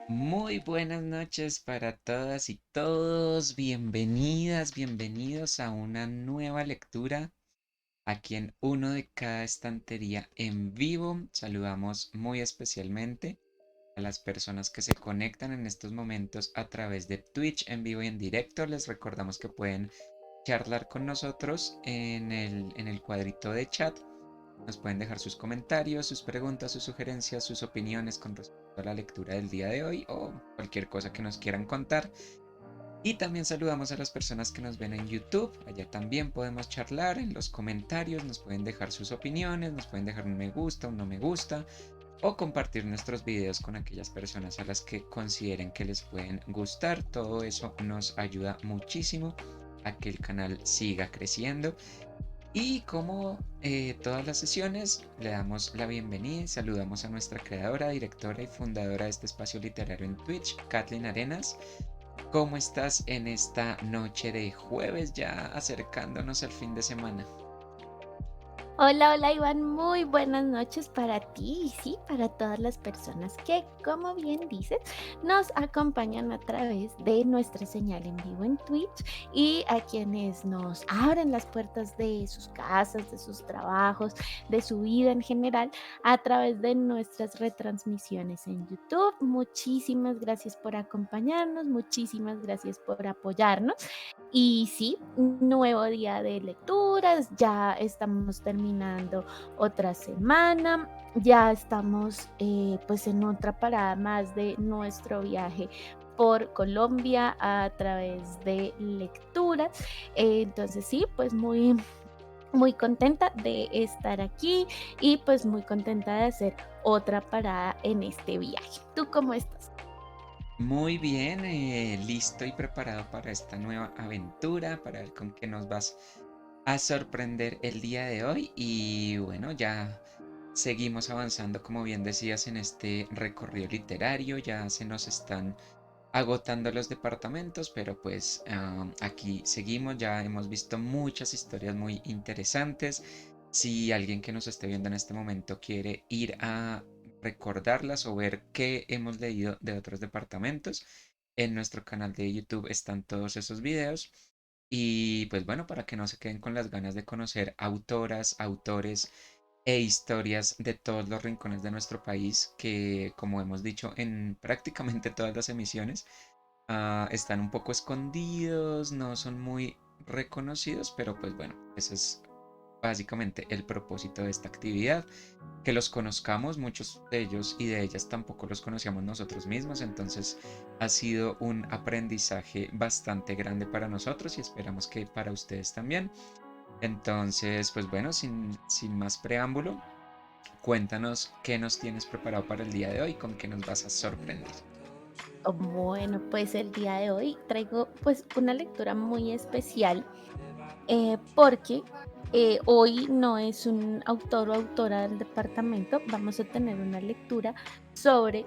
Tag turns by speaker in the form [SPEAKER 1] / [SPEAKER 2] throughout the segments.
[SPEAKER 1] Muy buenas noches para todas y todos. Bienvenidas, bienvenidos a una nueva lectura aquí en Uno de cada estantería en vivo. Saludamos muy especialmente a las personas que se conectan en estos momentos a través de Twitch en vivo y en directo. Les recordamos que pueden charlar con nosotros en el cuadrito de chat. Nos pueden dejar sus comentarios, sus preguntas, sus sugerencias, sus opiniones con respecto a la lectura del día de hoy o cualquier cosa que nos quieran contar. Y también saludamos a las personas que nos ven en YouTube. Allá también podemos charlar en los comentarios, nos pueden dejar sus opiniones, nos pueden dejar un me gusta, un no me gusta o compartir nuestros videos con aquellas personas a las que consideren que les pueden gustar. Todo eso nos ayuda muchísimo a que el canal siga creciendo. Y como todas las sesiones, le damos la bienvenida y saludamos a nuestra creadora, directora y fundadora de este espacio literario en Twitch, Kathleen Arenas. ¿Cómo estás en esta noche de jueves, ya acercándonos al fin de semana?
[SPEAKER 2] Hola, hola Iván, muy buenas noches para ti y sí, para todas las personas que, como bien dices, nos acompañan a través de nuestra señal en vivo en Twitch y a quienes nos abren las puertas de sus casas, de sus trabajos, de su vida en general a través de nuestras retransmisiones en YouTube. Muchísimas gracias por acompañarnos, muchísimas gracias por apoyarnos. Y sí, un nuevo día de lecturas, ya estamos terminando otra semana, ya estamos pues en otra parada más de nuestro viaje por Colombia a través de lecturas. Entonces sí, pues muy contenta de estar aquí y pues muy contenta de hacer otra parada en este viaje. ¿Tú cómo estás?
[SPEAKER 1] Muy bien, listo y preparado para esta nueva aventura, para ver con qué nos vas a sorprender el día de hoy. Y bueno, ya seguimos avanzando, como bien decías, en este recorrido literario. Ya se nos están agotando los departamentos, pero pues aquí seguimos. Ya hemos visto muchas historias muy interesantes. Si alguien que nos esté viendo en este momento quiere ir a recordarlas o ver qué hemos leído de otros departamentos, en nuestro canal de YouTube están todos esos videos. Y pues bueno, para que no se queden con las ganas de conocer autoras, autores e historias de todos los rincones de nuestro país, que como hemos dicho en prácticamente todas las emisiones, están un poco escondidos, no son muy reconocidos, pero pues bueno, ese es básicamente el propósito de esta actividad, que los conozcamos, muchos de ellos y de ellas tampoco los conocíamos nosotros mismos, entonces ha sido un aprendizaje bastante grande para nosotros y esperamos que para ustedes también. Entonces, pues bueno, sin más preámbulo, cuéntanos qué nos tienes preparado para el día de hoy, con qué nos vas a sorprender.
[SPEAKER 2] Bueno, pues el día de hoy traigo pues una lectura muy especial porque hoy no es un autor o autora del departamento, vamos a tener una lectura sobre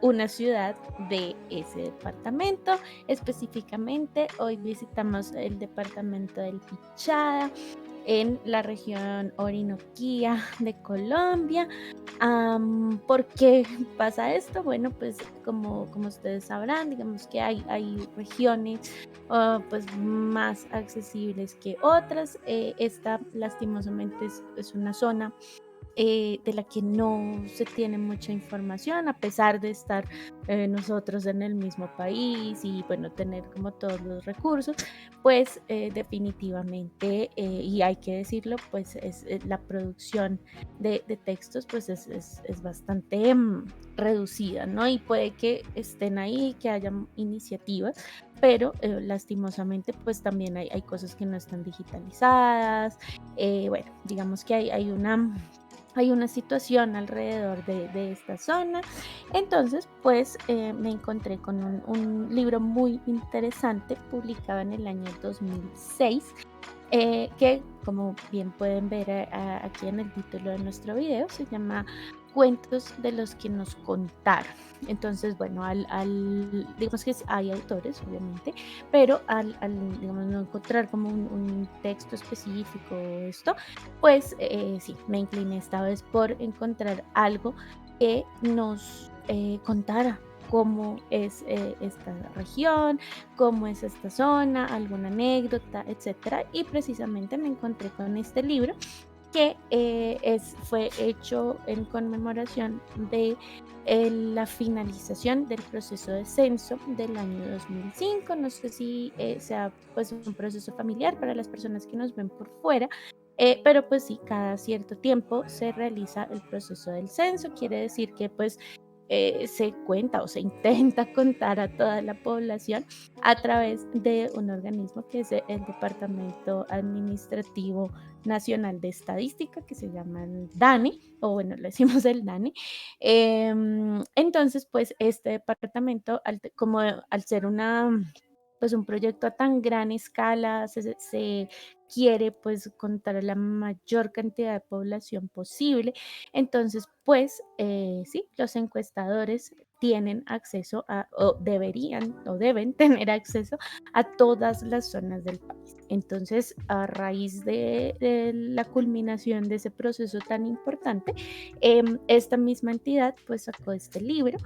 [SPEAKER 2] una ciudad de ese departamento. Específicamente, hoy visitamos el departamento del Pichada en la región Orinoquía de Colombia. ¿Por qué pasa esto? Bueno, pues como ustedes sabrán, digamos que hay regiones pues más accesibles que otras. Esta lastimosamente es una zona de la que no se tiene mucha información, a pesar de estar nosotros en el mismo país y bueno, tener como todos los recursos, pues definitivamente, y hay que decirlo, pues la producción de textos pues es bastante reducida, ¿no? Y puede que estén ahí, que haya iniciativas, pero lastimosamente pues también hay cosas que no están digitalizadas. Bueno, digamos que hay una situación alrededor de esta zona. Entonces, pues me encontré con un libro muy interesante publicado en el año 2006 que como bien pueden ver aquí en el título de nuestro video, se llama Cuentos de los que nos contaron. Entonces, bueno, digamos que hay autores, obviamente, pero digamos, no encontrar como un texto específico o esto, pues sí, me incliné esta vez por encontrar algo que nos contara. cómo es esta región, cómo es esta zona, alguna anécdota, etcétera. Y precisamente me encontré con este libro que fue hecho en conmemoración de la finalización del proceso de censo del año 2005. No sé si sea pues un proceso familiar para las personas que nos ven por fuera, pero pues sí, cada cierto tiempo se realiza el proceso del censo. Quiere decir que pues se cuenta o se intenta contar a toda la población a través de un organismo que es el Departamento Administrativo Nacional de Estadística, que se llama el DANE, o bueno, le decimos el DANE. Entonces, pues este departamento, como al ser pues un proyecto a tan gran escala, se quiere pues contar a la mayor cantidad de población posible. Entonces, pues sí, los encuestadores tienen acceso o deberían o deben tener acceso a todas las zonas del país. Entonces, a raíz de la culminación de ese proceso tan importante, esta misma entidad pues sacó este libro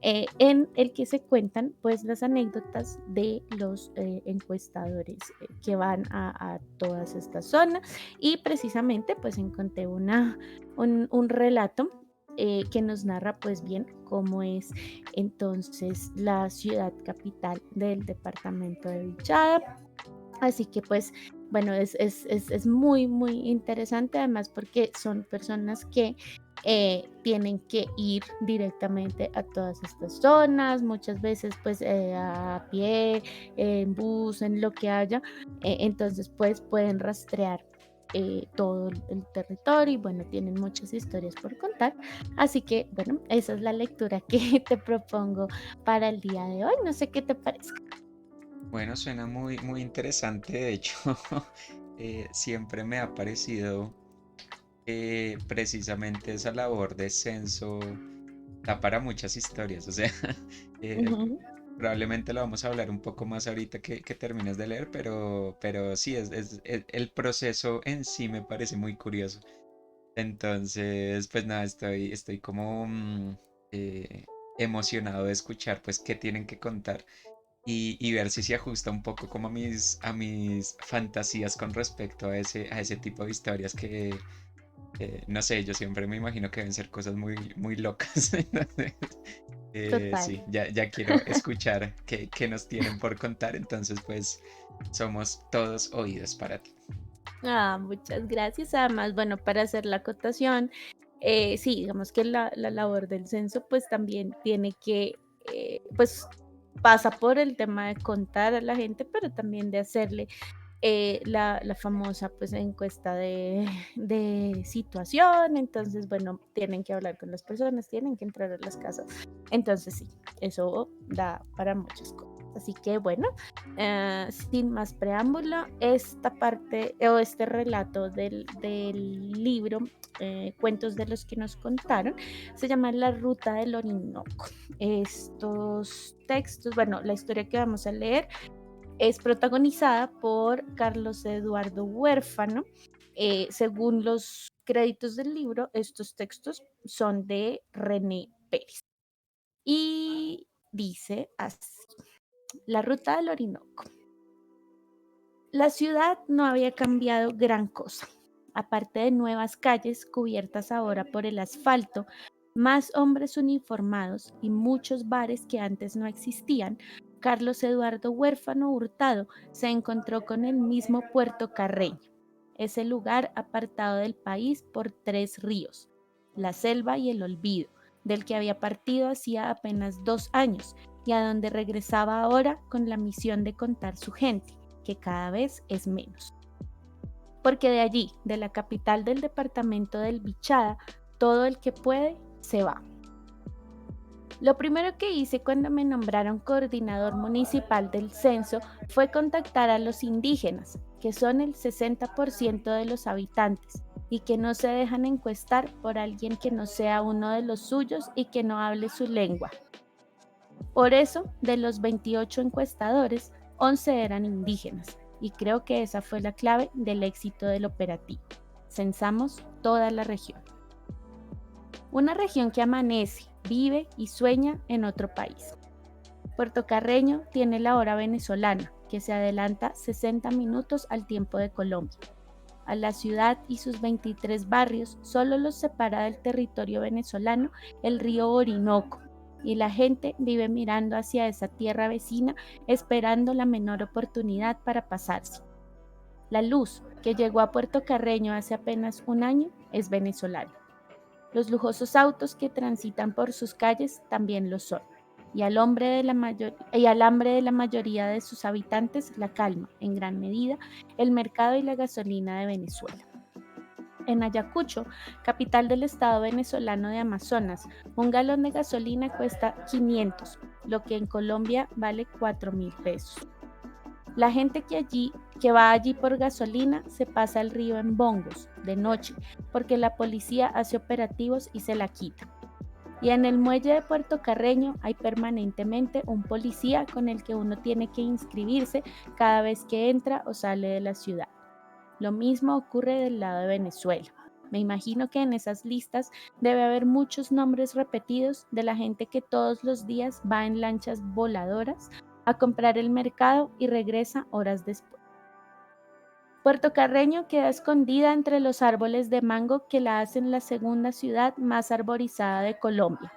[SPEAKER 2] en el que se cuentan pues las anécdotas de los encuestadores que van a todas estas zonas, y precisamente pues encontré un relato que nos narra pues bien cómo es entonces la ciudad capital del departamento de Vichada. Así que pues bueno, es muy, muy interesante además porque son personas que tienen que ir directamente a todas estas zonas, muchas veces pues a pie, en bus, en lo que haya. Entonces pues pueden rastrear todo el territorio y bueno, tienen muchas historias por contar. Así que bueno, esa es la lectura que te propongo para el día de hoy. No sé qué te parece.
[SPEAKER 1] Bueno, suena muy, muy interesante. De hecho, siempre me ha parecido que precisamente esa labor de censo da para muchas historias. O sea, eh,
[SPEAKER 2] Ujú.
[SPEAKER 1] probablemente lo vamos a hablar un poco más ahorita que termines de leer, pero sí, el proceso en sí me parece muy curioso. Entonces, pues nada, estoy como emocionado de escuchar pues qué tienen que contar y ver si se ajusta un poco como a mis fantasías con respecto a ese tipo de historias que, no sé, yo siempre me imagino que deben ser cosas muy, muy locas. Entonces,
[SPEAKER 2] Total.
[SPEAKER 1] sí, ya quiero escuchar qué nos tienen por contar, entonces pues somos todos oídos para ti.
[SPEAKER 2] Muchas gracias. Además, bueno, para hacer la acotación, sí, digamos que la labor del censo pues también tiene que, pues pasa por el tema de contar a la gente, pero también de hacerle la famosa pues encuesta de situación. Entonces, bueno, tienen que hablar con las personas, tienen que entrar a las casas. Entonces, sí, eso da para muchas cosas. Así que bueno, sin más preámbulo, esta parte o este relato del libro, Cuentos de los que nos contaron, se llama La Ruta del Orinoco. Estos textos, bueno, la historia que vamos a leer es protagonizada por Carlos Eduardo Huérfano. Según los créditos del libro, estos textos son de René Pérez. Y dice así: La Ruta del Orinoco. La ciudad no había cambiado gran cosa. Aparte de nuevas calles cubiertas ahora por el asfalto, más hombres uniformados y muchos bares que antes no existían, Carlos Eduardo Huérfano Hurtado se encontró con el mismo Puerto Carreño, ese lugar apartado del país por tres ríos, la selva y el olvido, del que había partido hacía apenas 2 años y a donde regresaba ahora con la misión de contar su gente, que cada vez es menos. Porque de allí, de la capital del departamento del Bichada, todo el que puede se va. Lo primero que hice cuando me nombraron coordinador municipal del censo fue contactar a los indígenas, que son el 60% de los habitantes y que no se dejan encuestar por alguien que no sea uno de los suyos y que no hable su lengua. Por eso, de los 28 encuestadores, 11 eran indígenas, y creo que esa fue la clave del éxito del operativo. Censamos toda la región. Una región que amanece, vive y sueña en otro país. Puerto Carreño tiene la hora venezolana, que se adelanta 60 minutos al tiempo de Colombia. A la ciudad y sus 23 barrios solo los separa del territorio venezolano el río Orinoco, y la gente vive mirando hacia esa tierra vecina esperando la menor oportunidad para pasarse. La luz, que llegó a Puerto Carreño hace apenas un año, es venezolana. Los lujosos autos que transitan por sus calles también lo son. Y al hambre de la mayoría de sus habitantes la calma, en gran medida, el mercado y la gasolina de Venezuela. En Ayacucho, capital del estado venezolano de Amazonas, un galón de gasolina cuesta 500, lo que en Colombia vale 4.000 pesos. La gente que va allí por gasolina se pasa el río en bongos, de noche, porque la policía hace operativos y se la quita. Y en el muelle de Puerto Carreño hay permanentemente un policía con el que uno tiene que inscribirse cada vez que entra o sale de la ciudad. Lo mismo ocurre del lado de Venezuela. Me imagino que en esas listas debe haber muchos nombres repetidos de la gente que todos los días va en lanchas voladoras a comprar el mercado y regresa horas después. Puerto Carreño queda escondida entre los árboles de mango que la hacen la segunda ciudad más arborizada de Colombia.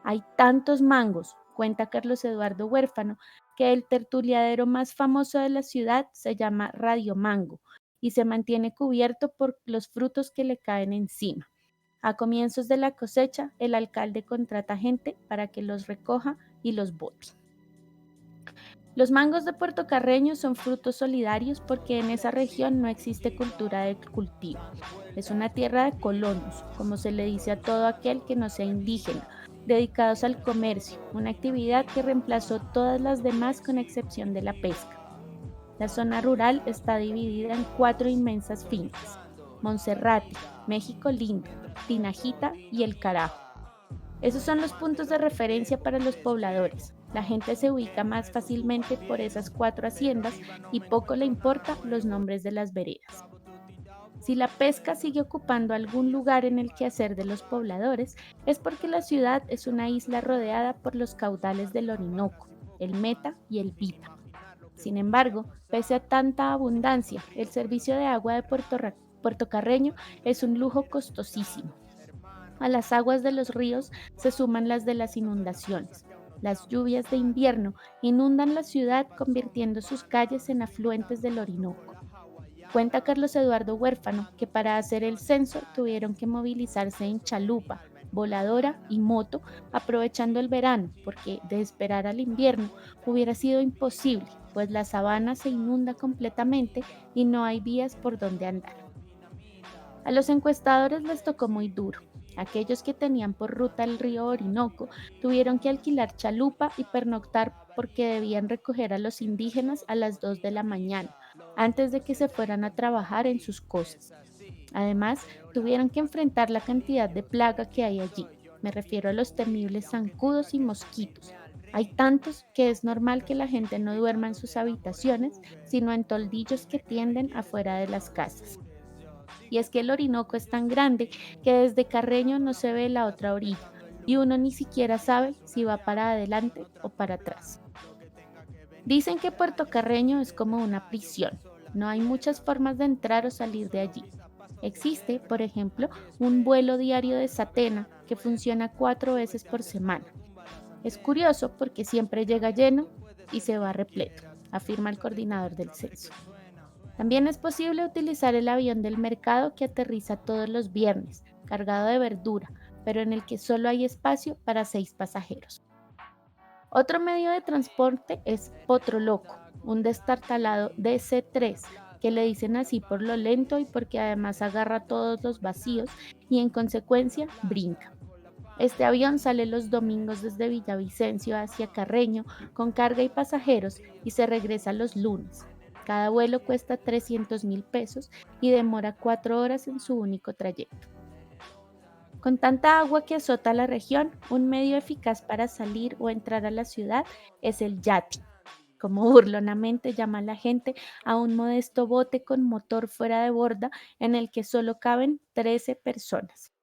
[SPEAKER 2] Hay tantos mangos, cuenta Carlos Eduardo Huérfano, que el tertuliadero más famoso de la ciudad se llama Radio Mango y se mantiene cubierto por los frutos que le caen encima. A comienzos de la cosecha, el alcalde contrata gente para que los recoja y los bote. Los mangos de Puerto Carreño son frutos solidarios porque en esa región no existe cultura de cultivo. Es una tierra de colonos, como se le dice a todo aquel que no sea indígena, dedicados al comercio, una actividad que reemplazó todas las demás con excepción de la pesca. La zona rural está dividida en 4 inmensas fincas: Monserrate, México Lindo, Tinajita y El Carajo. Esos son los puntos de referencia para los pobladores. La gente se ubica más fácilmente por esas 4 haciendas y poco le importa los nombres de las veredas. Si la pesca sigue ocupando algún lugar en el quehacer de los pobladores, es porque la ciudad es una isla rodeada por los caudales del Orinoco, el Meta y el Vipa. Sin embargo, pese a tanta abundancia, el servicio de agua de Puerto Carreño es un lujo costosísimo. A las aguas de los ríos se suman las de las inundaciones. Las lluvias de invierno inundan la ciudad convirtiendo sus calles en afluentes del Orinoco. Cuenta Carlos Eduardo Huérfano que para hacer el censo tuvieron que movilizarse en chalupa, voladora y moto, aprovechando el verano, porque de esperar al invierno hubiera sido imposible, pues la sabana se inunda completamente y no hay vías por donde andar. A los encuestadores les tocó muy duro. Aquellos que tenían por ruta el río Orinoco tuvieron que alquilar chalupa y pernoctar porque debían recoger a los indígenas a las 2 de la mañana, antes de que se fueran a trabajar en sus cosas. Además, tuvieron que enfrentar la cantidad de plaga que hay allí. Me refiero a los temibles zancudos y mosquitos. Hay tantos que es normal que la gente no duerma en sus habitaciones, sino en toldillos que tienden afuera de las casas. Y es que el Orinoco es tan grande que desde Carreño no se ve la otra orilla y uno ni siquiera sabe si va para adelante o para atrás. Dicen que Puerto Carreño es como una prisión. No hay muchas formas de entrar o salir de allí. Existe, por ejemplo, un vuelo diario de Satena que funciona 4 veces por semana. Es curioso porque siempre llega lleno y se va repleto, afirma el coordinador del censo. También es posible utilizar el avión del mercado que aterriza todos los viernes, cargado de verdura, pero en el que solo hay espacio para 6 pasajeros. Otro medio de transporte es Potro Loco, un destartalado DC-3, que le dicen así por lo lento y porque además agarra todos los vacíos y en consecuencia brinca. Este avión sale los domingos desde Villavicencio hacia Carreño con carga y pasajeros y se regresa los lunes. Cada vuelo cuesta 300.000 pesos y demora 4 horas en su único trayecto. Con tanta agua que azota la región, un medio eficaz para salir o entrar a la ciudad es el yate, como burlonamente llama la gente a un modesto bote con motor fuera de borda en el que solo caben 13 personas.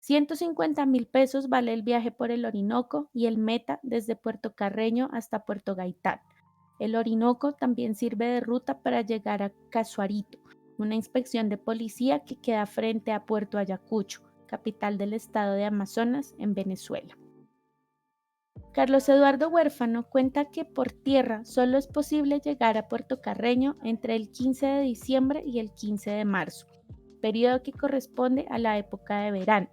[SPEAKER 2] $150.000 vale el viaje por el Orinoco y el Meta desde Puerto Carreño hasta Puerto Gaitán. El Orinoco también sirve de ruta para llegar a Casuarito, una inspección de policía que queda frente a Puerto Ayacucho, capital del estado de Amazonas, en Venezuela. Carlos Eduardo Huérfano cuenta que por tierra solo es posible llegar a Puerto Carreño entre el 15 de diciembre y el 15 de marzo, periodo que corresponde a la época de verano,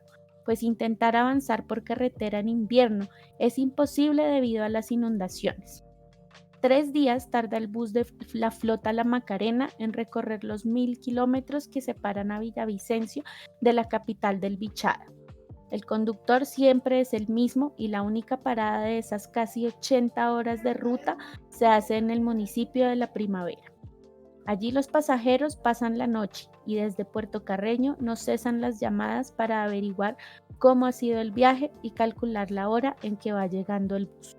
[SPEAKER 2] pues intentar avanzar por carretera en invierno es imposible debido a las inundaciones. 3 días tarda el bus de la flota La Macarena en recorrer los 1.000 kilómetros que separan a Villavicencio de la capital del Bichada. El conductor siempre es el mismo y la única parada de esas casi 80 horas de ruta se hace en el municipio de La Primavera. Allí los pasajeros pasan la noche y desde Puerto Carreño no cesan las llamadas para averiguar cómo ha sido el viaje y calcular la hora en que va llegando el bus,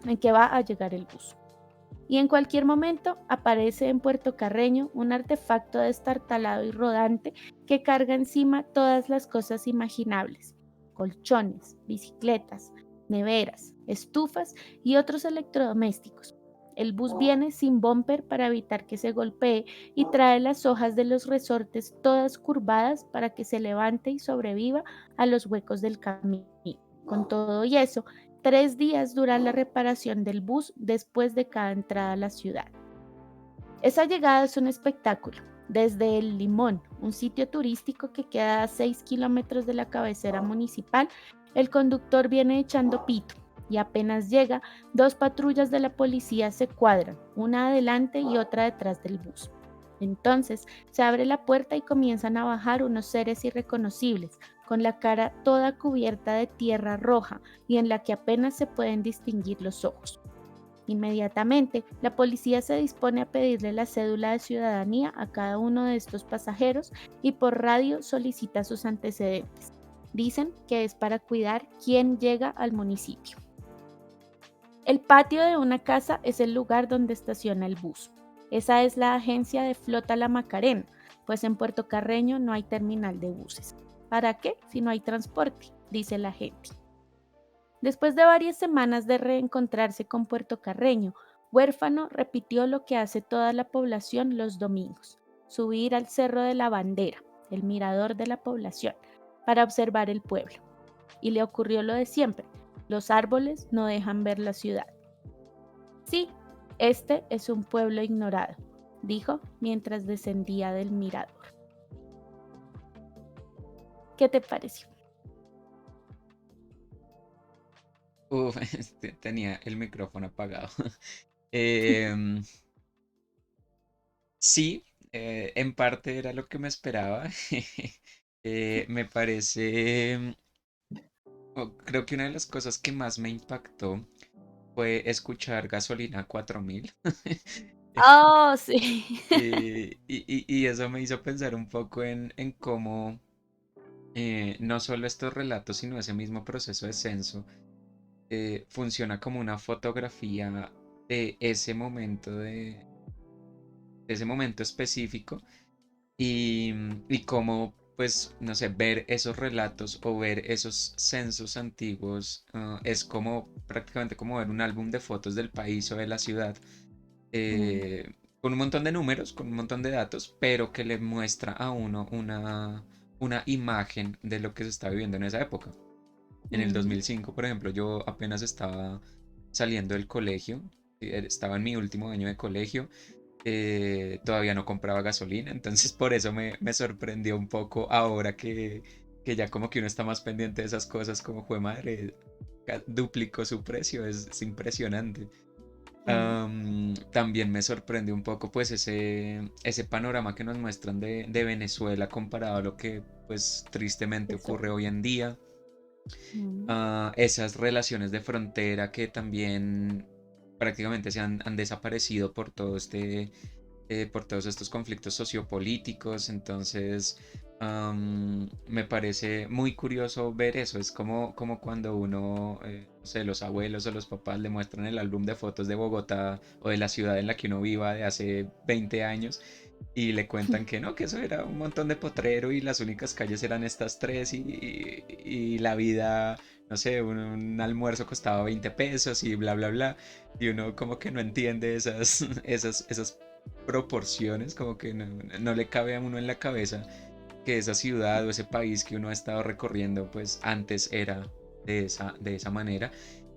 [SPEAKER 2] en que va a llegar el bus. Y en cualquier momento aparece en Puerto Carreño un artefacto destartalado y rodante que carga encima todas las cosas imaginables: colchones, bicicletas, neveras, estufas y otros electrodomésticos. El bus viene sin bumper para evitar que se golpee y trae las hojas de los resortes todas curvadas para que se levante y sobreviva a los huecos del camino. Con todo y eso, 3 días dura la reparación del bus después de cada entrada a la ciudad. Esa llegada es un espectáculo. Desde El Limón, un sitio turístico que queda a 6 kilómetros de la cabecera municipal, el conductor viene echando pito y apenas llega, 2 patrullas de la policía se cuadran, una adelante y otra detrás del bus. Entonces se abre la puerta y comienzan a bajar unos seres irreconocibles, con la cara toda cubierta de tierra roja y en la que apenas se pueden distinguir los ojos. Inmediatamente, la policía se dispone a pedirle la cédula de ciudadanía a cada uno de estos pasajeros y por radio solicita sus antecedentes. Dicen que es para cuidar quién llega al municipio. El patio de una casa es el lugar donde estaciona el bus. Esa es la agencia de Flota La Macarena, pues en Puerto Carreño no hay terminal de buses. ¿Para qué si no hay transporte?, dice la gente. Después de varias semanas de reencontrarse con Puerto Carreño, Huérfano repitió lo que hace toda la población los domingos: subir al Cerro de la Bandera, el mirador de la población, para observar el pueblo. Y le ocurrió lo de siempre: los árboles no dejan ver la ciudad. Sí, este es un pueblo ignorado, dijo mientras descendía del mirador. ¿Qué te pareció?
[SPEAKER 1] Uf, tenía el micrófono apagado. Em, sí, en parte era lo que me esperaba. Me parece, creo que una de las cosas que más me impactó fue escuchar Gasolina 4000.
[SPEAKER 2] Oh, sí.
[SPEAKER 1] Y eso me hizo pensar un poco en cómo no solo estos relatos, sino ese mismo proceso de censo funciona como una fotografía de ese momento específico y cómo, pues, no sé, ver esos relatos o ver esos censos antiguos es como prácticamente como ver un álbum de fotos del país o de la ciudad
[SPEAKER 2] Mm,
[SPEAKER 1] con un montón de números, con un montón de datos, pero que le muestra a uno una imagen de lo que se está viviendo en esa época. En el
[SPEAKER 2] mm,
[SPEAKER 1] 2005, por ejemplo, yo apenas estaba saliendo del colegio, estaba en mi último año de colegio, todavía no compraba gasolina, entonces por eso me sorprendió un poco ahora que ya como que uno está más pendiente de esas cosas, como fue madre, duplicó su precio, es impresionante.
[SPEAKER 2] mm,
[SPEAKER 1] También me sorprende un poco pues ese panorama que nos muestran de Venezuela comparado a lo que pues tristemente
[SPEAKER 2] eso.
[SPEAKER 1] ocurre hoy en día.
[SPEAKER 2] Mm,
[SPEAKER 1] Esas relaciones de frontera que también prácticamente han desaparecido por por todos estos conflictos sociopolíticos. Entonces, me parece muy curioso ver eso. Es como cuando uno, no sé, los abuelos o los papás le muestran el álbum de fotos de Bogotá o de la ciudad en la que uno viva de hace 20 años y le cuentan que no, que eso era un montón de potrero y las únicas calles eran estas tres y la vida, no sé, un almuerzo costaba 20 pesos y bla, bla, bla. Y uno como que no entiende esas proporciones, como que no le cabe a uno en la cabeza que esa ciudad o ese país que uno ha estado recorriendo, pues antes era de esa manera.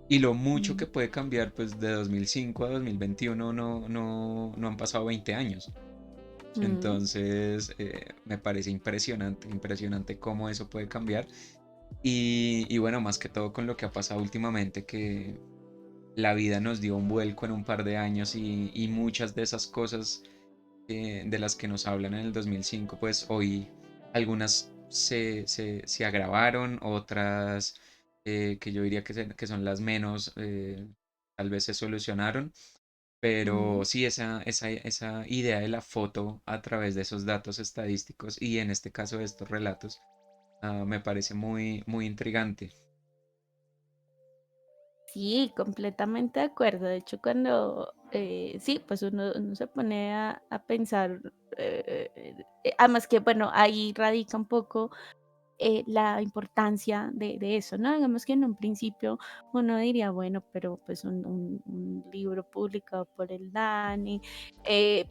[SPEAKER 1] Y lo mucho
[SPEAKER 2] Mm,
[SPEAKER 1] que puede cambiar, pues de 2005 a 2021 no han pasado 20 años.
[SPEAKER 2] mm.
[SPEAKER 1] Entonces, me parece impresionante, impresionante cómo eso puede cambiar. Y bueno, más que todo con lo que ha pasado últimamente, que la vida nos dio un vuelco en un par de años y muchas de esas cosas de las que nos hablan en el 2005, pues hoy algunas se agravaron, otras que yo diría que son las menos, tal vez se solucionaron.
[SPEAKER 2] Mm.
[SPEAKER 1] Pero sí, esa idea de la foto a través de esos datos estadísticos y en este caso de estos relatos, me parece muy, muy intrigante.
[SPEAKER 2] Sí, completamente de acuerdo. De hecho, cuando sí, pues uno se pone a pensar, además que, bueno, ahí radica un poco la importancia de eso, ¿no? Digamos que en un principio uno diría, bueno, pero pues un libro publicado por el DANE,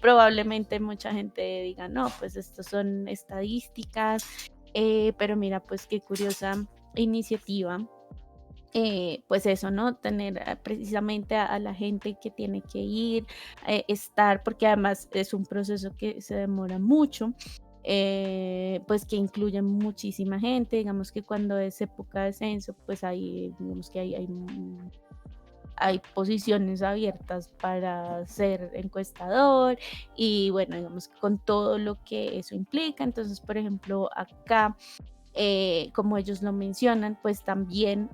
[SPEAKER 2] probablemente mucha gente diga, no, pues estos son estadísticas, pero mira, pues qué curiosa iniciativa, pues eso, ¿no? Tener precisamente a la gente que tiene que ir, estar, porque además es un proceso que se demora mucho, pues que incluye muchísima gente, digamos que cuando es época de censo, pues hay, digamos que hay posiciones abiertas para ser encuestador y bueno, digamos que con todo lo que eso implica, entonces, por ejemplo, acá como ellos lo mencionan, pues también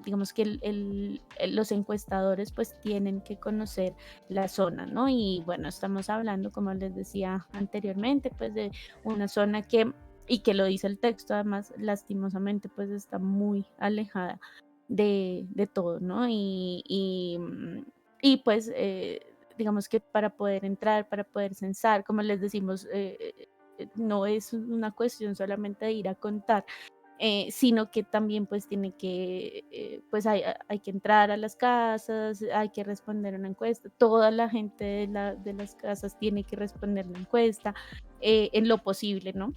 [SPEAKER 2] digamos que los encuestadores pues tienen que conocer la zona, ¿no? Y bueno, estamos hablando, como les decía anteriormente, pues de una zona y que lo dice el texto, además, lastimosamente, pues está muy alejada de todo, ¿no? Y pues digamos que para poder entrar, para poder censar, como les decimos, no es una cuestión solamente de ir a contar, sino que también pues tiene que, pues hay que entrar a las casas, hay que responder una encuesta, toda la gente de las casas tiene que responder la encuesta en lo posible, ¿no?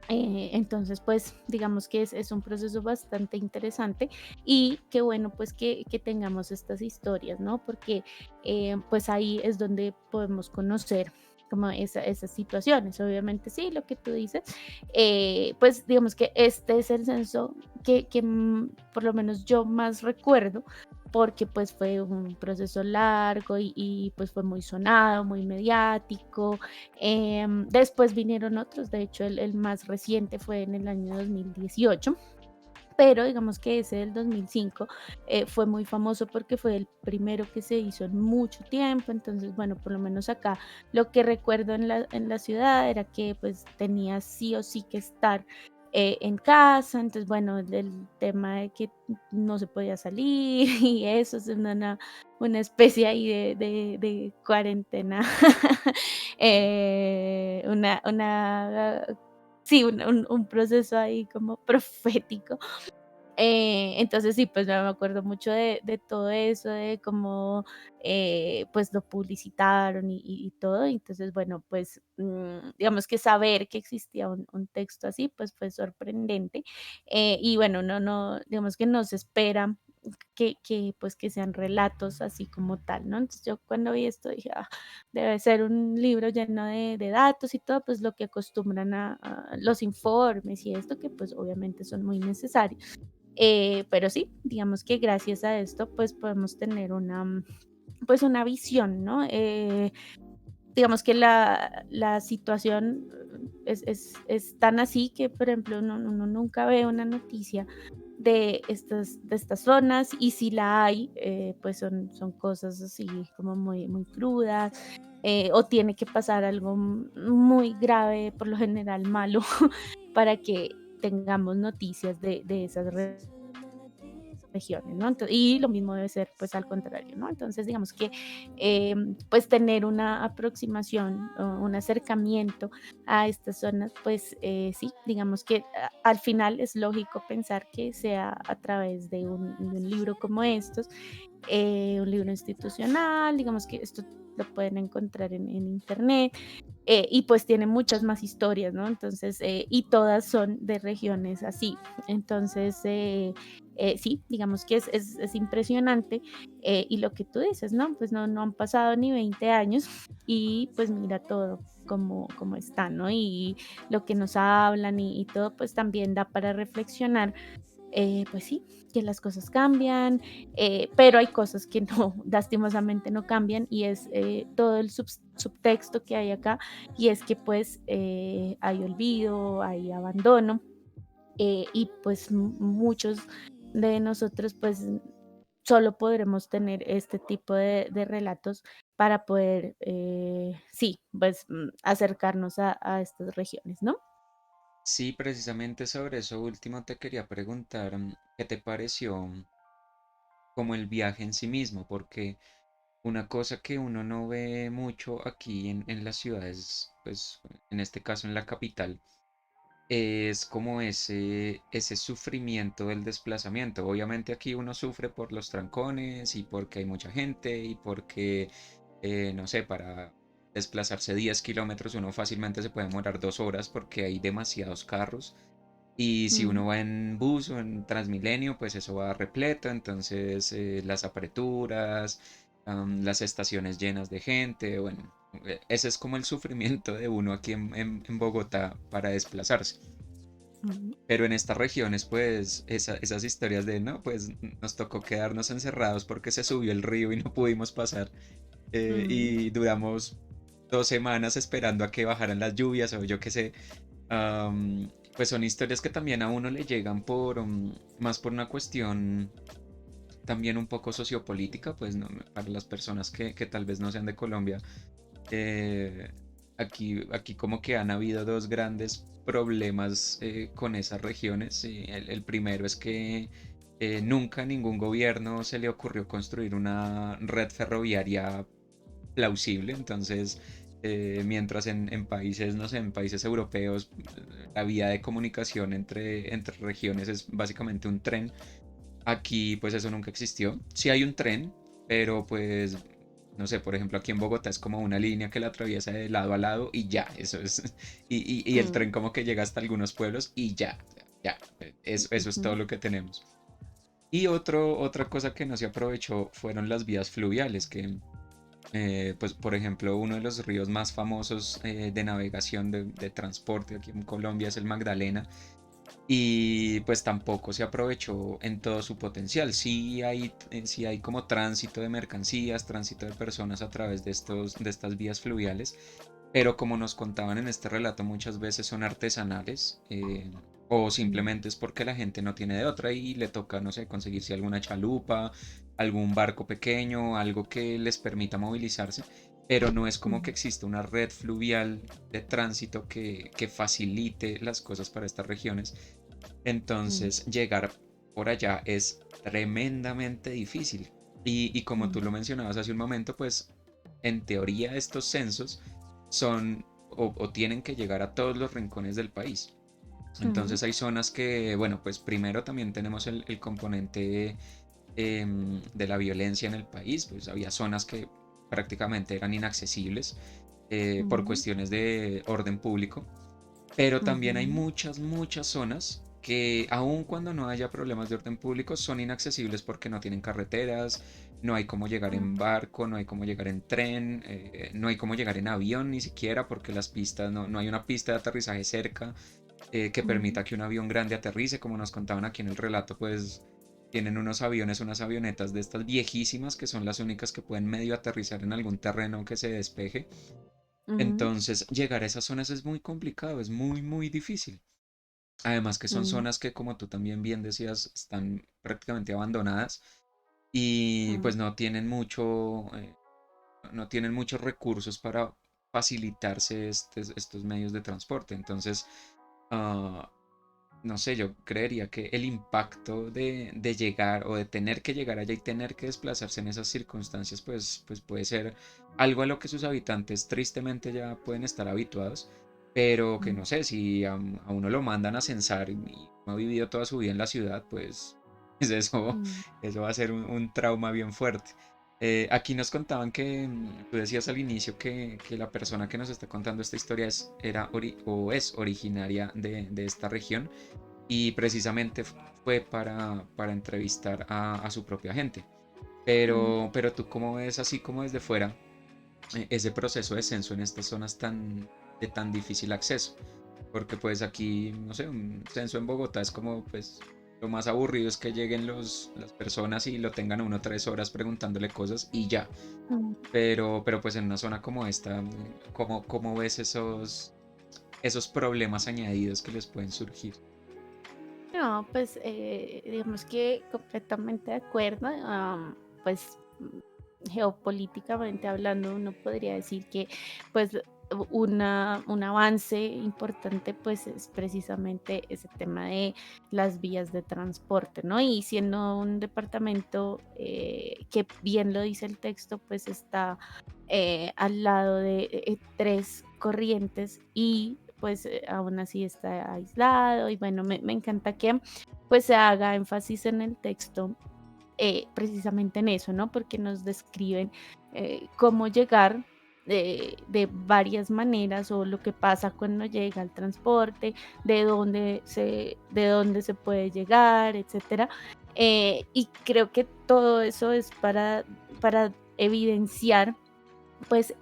[SPEAKER 2] Entonces, pues digamos que es un proceso bastante interesante y qué bueno pues que tengamos estas historias, ¿no? Porque pues ahí es donde podemos conocer como esas situaciones. Obviamente sí, lo que tú dices, pues digamos que este es el censo que por lo menos yo más recuerdo porque pues fue un proceso largo pues fue muy sonado, muy mediático. Después vinieron otros, de hecho el más reciente fue en el año 2018, pero digamos que ese del 2005 fue muy famoso porque fue el primero que se hizo en mucho tiempo, entonces bueno, por lo menos acá lo que recuerdo en la ciudad era que pues tenía sí o sí que estar en casa, entonces bueno, el tema de que no se podía salir y eso es una especie ahí de cuarentena, sí, un proceso ahí como profético. Entonces sí, pues me acuerdo mucho de todo eso, de cómo pues lo publicitaron y todo. Entonces, bueno, pues digamos que saber que existía un texto así, pues fue sorprendente. Y bueno, digamos que no se espera pues que sean relatos así como tal, ¿no? Entonces yo cuando vi esto dije, "Ah, debe ser un libro lleno de datos y todo, pues lo que acostumbran a los informes y esto, que pues obviamente son muy necesarios. Pero sí, digamos que gracias a esto, pues podemos tener pues una visión, ¿no? Digamos que la situación es tan así que, por ejemplo, uno nunca ve una noticia de estas zonas y si la hay, pues son cosas así como muy, muy crudas. O tiene que pasar algo muy grave, por lo general malo, para que tengamos noticias de esas regiones, ¿no? Y lo mismo debe ser pues al contrario, ¿no? Entonces digamos que pues tener una aproximación o un acercamiento a estas zonas, pues sí, digamos que al final es lógico pensar que sea a través de un libro como estos, un libro institucional, digamos que esto lo pueden encontrar en internet, y pues tiene muchas más historias, ¿no? Entonces, y todas son de regiones así. Entonces, sí, digamos que es impresionante. Y lo que tú dices, ¿no? Pues no han pasado ni 20 años y pues mira todo como está, ¿no? Y lo que nos hablan y todo, pues también da para reflexionar, pues sí, que las cosas cambian, pero hay cosas que no, lastimosamente no cambian y es todo el subtexto que hay acá y es que pues hay olvido, hay abandono, y pues muchos de nosotros pues solo podremos tener este tipo de relatos para poder, sí, pues acercarnos a estas regiones, ¿no?
[SPEAKER 1] Sí, precisamente sobre eso último te quería preguntar, ¿qué te pareció como el viaje en sí mismo? Porque una cosa que uno no ve mucho aquí en las ciudades, pues en este caso en la capital, es como ese sufrimiento del desplazamiento. Obviamente aquí uno sufre por los trancones y porque hay mucha gente y porque, no sé, para desplazarse 10 kilómetros uno fácilmente se puede demorar 2 horas porque hay demasiados carros. Y si
[SPEAKER 2] Mm,
[SPEAKER 1] uno va en bus o en Transmilenio, pues eso va repleto, entonces las apreturas, las estaciones llenas de gente, bueno, ese es como el sufrimiento de uno aquí en Bogotá para desplazarse.
[SPEAKER 2] ujú,
[SPEAKER 1] Pero en estas regiones, pues esas historias de, no, pues nos tocó quedarnos encerrados porque se subió el río y no pudimos pasar,
[SPEAKER 2] mm,
[SPEAKER 1] y duramos 2 semanas esperando a que bajaran las lluvias o yo qué sé. Pues son historias que también a uno le llegan más por una cuestión también un poco sociopolítica, pues no, para las personas que tal vez no sean de Colombia, eh, aquí como que han habido dos grandes problemas con esas regiones. Y el primero es que nunca a ningún gobierno se le ocurrió construir una red ferroviaria plausible. Entonces, mientras en países, no sé, en países europeos, la vía de comunicación entre regiones es básicamente un tren, aquí pues eso nunca existió. Sí hay un tren, pero pues, no sé, por ejemplo, aquí en Bogotá es como una línea que la atraviesa de lado a lado y ya, eso es. Y el
[SPEAKER 2] mm,
[SPEAKER 1] tren como que llega hasta algunos pueblos y ya, ya, eso es todo
[SPEAKER 2] ujú,
[SPEAKER 1] lo que tenemos. Y otra cosa que no se aprovechó fueron las vías fluviales, que pues por ejemplo, uno de los ríos más famosos de navegación de transporte aquí en Colombia es el Magdalena, y pues tampoco se aprovechó en todo su potencial. Sí hay como tránsito de mercancías, tránsito de personas a través de estas vías fluviales, pero como nos contaban en este relato, muchas veces son artesanales, o
[SPEAKER 2] mm,
[SPEAKER 1] simplemente es porque la gente no tiene de otra y le toca, no sé, conseguirse alguna chalupa, algún barco pequeño, algo que les permita movilizarse, pero no es como que
[SPEAKER 2] mm,
[SPEAKER 1] exista una red fluvial de tránsito que facilite las cosas para estas regiones.
[SPEAKER 2] mm,
[SPEAKER 1] Entonces, llegar por allá es tremendamente difícil. Y como tú
[SPEAKER 2] mm,
[SPEAKER 1] lo mencionabas hace un momento, pues en teoría estos censos son o tienen que llegar a todos los rincones del país.
[SPEAKER 2] mm,
[SPEAKER 1] Entonces hay zonas que, bueno, pues primero también tenemos el componente de la violencia en el país, pues había zonas que prácticamente eran inaccesibles por
[SPEAKER 2] mm,
[SPEAKER 1] cuestiones de orden público, pero también hay
[SPEAKER 2] ujú,
[SPEAKER 1] muchas zonas que aun cuando no haya problemas de orden público son inaccesibles porque no tienen carreteras, no hay cómo llegar en
[SPEAKER 2] mm,
[SPEAKER 1] barco, no hay cómo llegar en tren, no hay cómo llegar en avión ni siquiera porque las pistas, no hay una pista de aterrizaje cerca que
[SPEAKER 2] mm,
[SPEAKER 1] permita que un avión grande aterrice, como nos contaban aquí en el relato, pues tienen unos aviones, unas avionetas de estas viejísimas que son las únicas que pueden medio aterrizar en algún terreno que se despeje.
[SPEAKER 2] ujú,
[SPEAKER 1] Entonces, llegar a esas zonas es muy complicado, es muy difícil. Además que son
[SPEAKER 2] mm,
[SPEAKER 1] zonas que, como tú también bien decías, están prácticamente abandonadas y
[SPEAKER 2] mm,
[SPEAKER 1] pues no tienen muchos recursos para facilitarse estos medios de transporte. Entonces, ah, no sé, yo creería que el impacto de llegar o de tener que llegar allá y tener que desplazarse en esas circunstancias, pues puede ser algo a lo que sus habitantes tristemente ya pueden estar habituados, pero que
[SPEAKER 2] Mm,
[SPEAKER 1] no sé, si a uno lo mandan a censar y no ha vivido toda su vida en la ciudad, pues
[SPEAKER 2] mm,
[SPEAKER 1] eso va a ser un trauma bien fuerte. Aquí nos contaban que tú decías al inicio que la persona que nos está contando esta historia o es originaria de esta región y precisamente fue para entrevistar a su propia gente.
[SPEAKER 2] mm.
[SPEAKER 1] Pero tú cómo ves así como desde fuera ese proceso de censo en estas zonas de tan difícil acceso. Porque pues aquí, no sé, un censo en Bogotá es como pues lo más aburrido es que lleguen las personas y lo tengan a uno 3 horas preguntándole cosas y ya.
[SPEAKER 2] Mm.
[SPEAKER 1] Pero pues en una zona como esta, ¿cómo ves esos problemas añadidos que les pueden surgir?
[SPEAKER 2] No, pues digamos que completamente de acuerdo. Pues geopolíticamente hablando, uno podría decir que pues un avance importante pues es precisamente ese tema de las vías de transporte, ¿no? Y siendo un departamento que bien lo dice el texto, pues está al lado de tres corrientes y pues aún así está aislado y bueno, me encanta que pues se haga énfasis en el texto precisamente en eso, ¿no? Porque nos describen cómo llegar de varias maneras o lo que pasa cuando llega el transporte, de dónde se puede llegar, etcétera. Y creo que todo eso es para evidenciar, pues,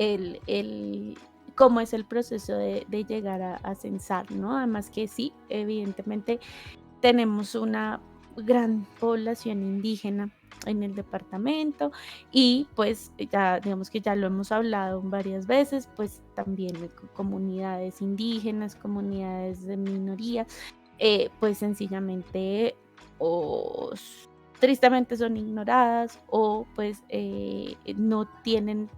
[SPEAKER 2] cómo es el proceso de llegar a censar, ¿no? Además que sí, evidentemente tenemos una gran población indígena en el departamento y pues ya digamos que ya lo hemos hablado varias veces, pues también comunidades indígenas, comunidades de minoría, pues sencillamente o tristemente son ignoradas o pues no tienen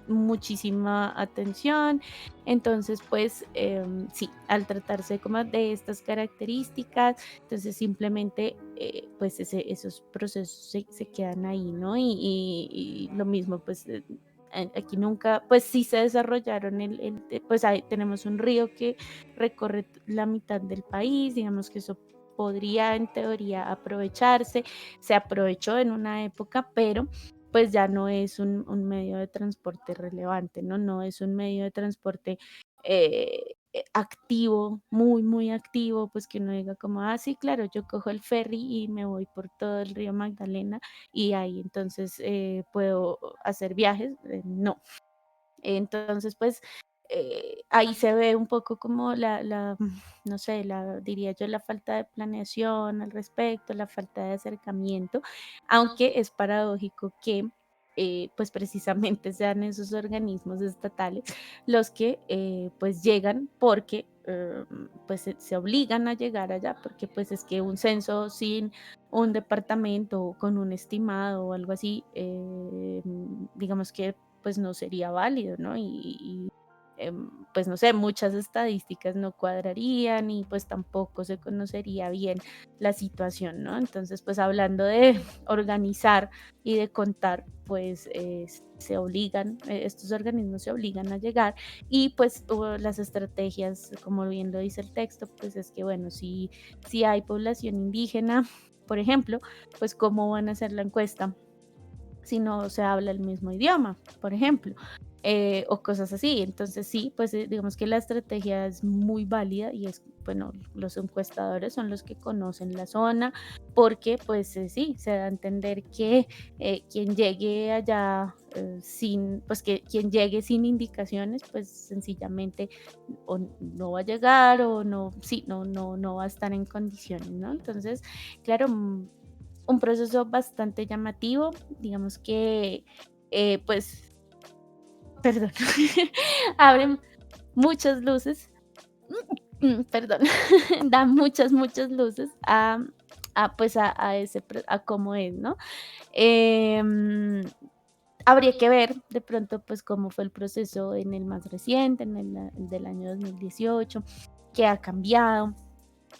[SPEAKER 2] muchísima atención. Entonces, pues sí, al tratarse como de estas características, entonces simplemente pues esos procesos se quedan ahí, ¿no? Y lo mismo, pues aquí nunca, pues sí se desarrollaron pues ahí tenemos un río que recorre la mitad del país, digamos que eso podría en teoría aprovecharse, se aprovechó en una época, pero pues ya no es un medio de transporte relevante, ¿no? No es un medio de transporte activo, muy, muy activo, pues que uno diga como, ah, sí, claro, yo cojo el ferry y me voy por todo el río Magdalena y ahí entonces puedo hacer viajes. No, entonces, pues, ahí se ve un poco como no sé, diría yo, la falta de planeación al respecto, la falta de acercamiento, aunque es paradójico que, pues, precisamente sean esos organismos estatales los que, pues, llegan porque, pues, se obligan a llegar allá, porque, pues, es que un censo sin un departamento o con un estimado o algo así, digamos que pues no sería válido, ¿no? Pues no sé, muchas estadísticas no cuadrarían y pues tampoco se conocería bien la situación, ¿no? Entonces, pues hablando de organizar y de contar, pues se obligan, estos organismos se obligan a llegar y pues las estrategias, como bien lo dice el texto, pues es que bueno, si hay población indígena, por ejemplo, pues cómo van a hacer la encuesta si no se habla el mismo idioma, por ejemplo, o cosas así. Entonces sí, pues digamos que la estrategia es muy válida y es, bueno, los encuestadores son los que conocen la zona, porque pues sí, se da a entender que quien llegue allá sin, pues que quien llegue sin indicaciones, pues sencillamente o no va a llegar o no, sí, no va a estar en condiciones, ¿no? Entonces, claro, un proceso bastante llamativo, digamos que, pues, perdón, abre muchas luces, perdón, da muchas, muchas luces pues, a ese a cómo es, ¿no? Em, Habría que ver de pronto, pues, cómo fue el proceso en el más reciente, en el del año 2018, qué ha cambiado.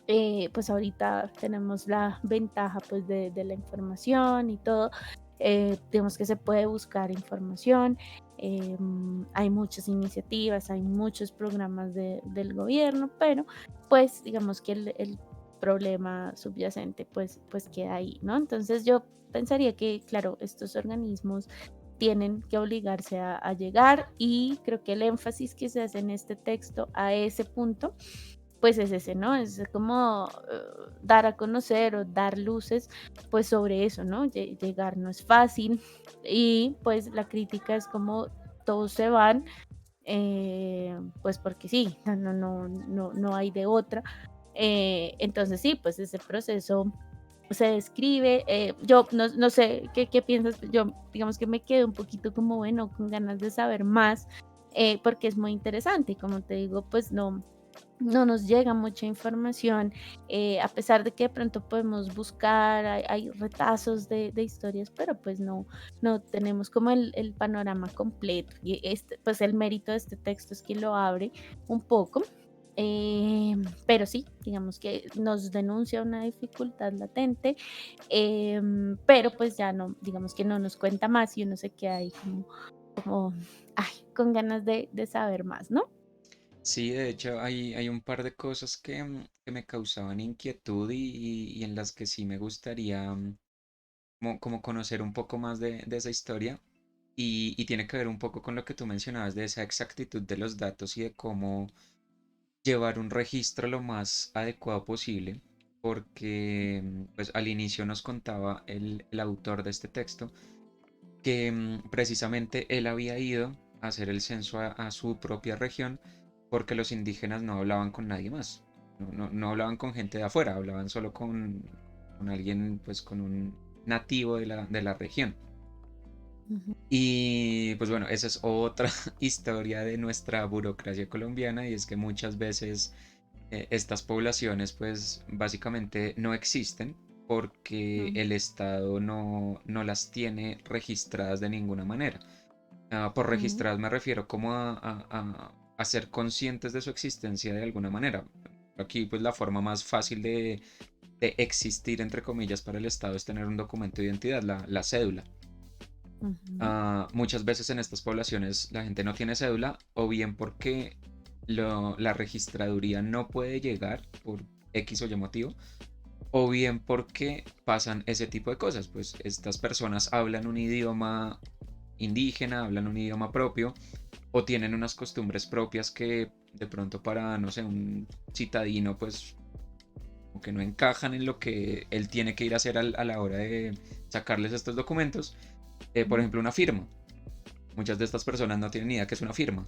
[SPEAKER 2] Pues ahorita tenemos la ventaja pues de la información y todo. Digamos que se puede buscar información, hay muchas iniciativas, hay muchos programas del gobierno, pero pues digamos que el problema subyacente pues queda ahí, ¿no? Entonces yo pensaría que, claro, estos organismos tienen que obligarse a llegar, y creo que el énfasis que se hace en este texto a ese punto pues es ese, ¿no? Es como, dar a conocer o dar luces, pues, sobre eso, ¿no? Llegar no es fácil, y, pues, la crítica es como todos se van, pues, porque sí, no hay de otra. Entonces sí, pues, ese proceso se describe, yo no sé qué piensas. Yo, digamos que me quedé un poquito como, bueno, con ganas de saber más, porque es muy interesante, y como te digo, pues, no nos llega mucha información, a pesar de que de pronto podemos buscar, hay retazos de historias, pero pues no tenemos como el panorama completo. Y este, pues el mérito de este texto es que lo abre un poco, pero sí, digamos que nos denuncia una dificultad latente, pero pues ya no, digamos que no nos cuenta más, y uno se queda ahí como, ay, con ganas de saber más, ¿no?
[SPEAKER 1] Sí, de hecho hay un par de cosas que me causaban inquietud y en las que sí me gustaría como conocer un poco más de esa historia. Y tiene que ver un poco con lo que tú mencionabas de esa exactitud de los datos y de cómo llevar un registro lo más adecuado posible, porque pues al inicio nos contaba el autor de este texto que precisamente él había ido a hacer el censo a su propia región porque los indígenas no hablaban con nadie más, no hablaban con gente de afuera, hablaban solo con alguien, pues con un nativo de la región.
[SPEAKER 2] Ujú.
[SPEAKER 1] Y pues bueno, esa es otra historia de nuestra burocracia colombiana, y es que muchas veces estas poblaciones pues básicamente no existen porque
[SPEAKER 2] Mm,
[SPEAKER 1] el Estado no las tiene registradas de ninguna manera. Por
[SPEAKER 2] mm,
[SPEAKER 1] registradas me refiero como a ser conscientes de su existencia de alguna manera. Aquí pues la forma más fácil de existir entre comillas para el Estado es tener un documento de identidad, la cédula.
[SPEAKER 2] ujú,
[SPEAKER 1] Muchas veces en estas poblaciones la gente no tiene cédula, o bien porque la registraduría no puede llegar por X o Y motivo, o bien porque pasan ese tipo de cosas. Pues estas personas hablan un idioma indígena, hablan un idioma propio, o tienen unas costumbres propias que de pronto para, no sé, un citadino, pues como que no encajan en lo que él tiene que ir a hacer a la hora de sacarles estos documentos. Por
[SPEAKER 2] mm,
[SPEAKER 1] ejemplo, una firma. Muchas de estas personas no tienen ni idea que es una firma.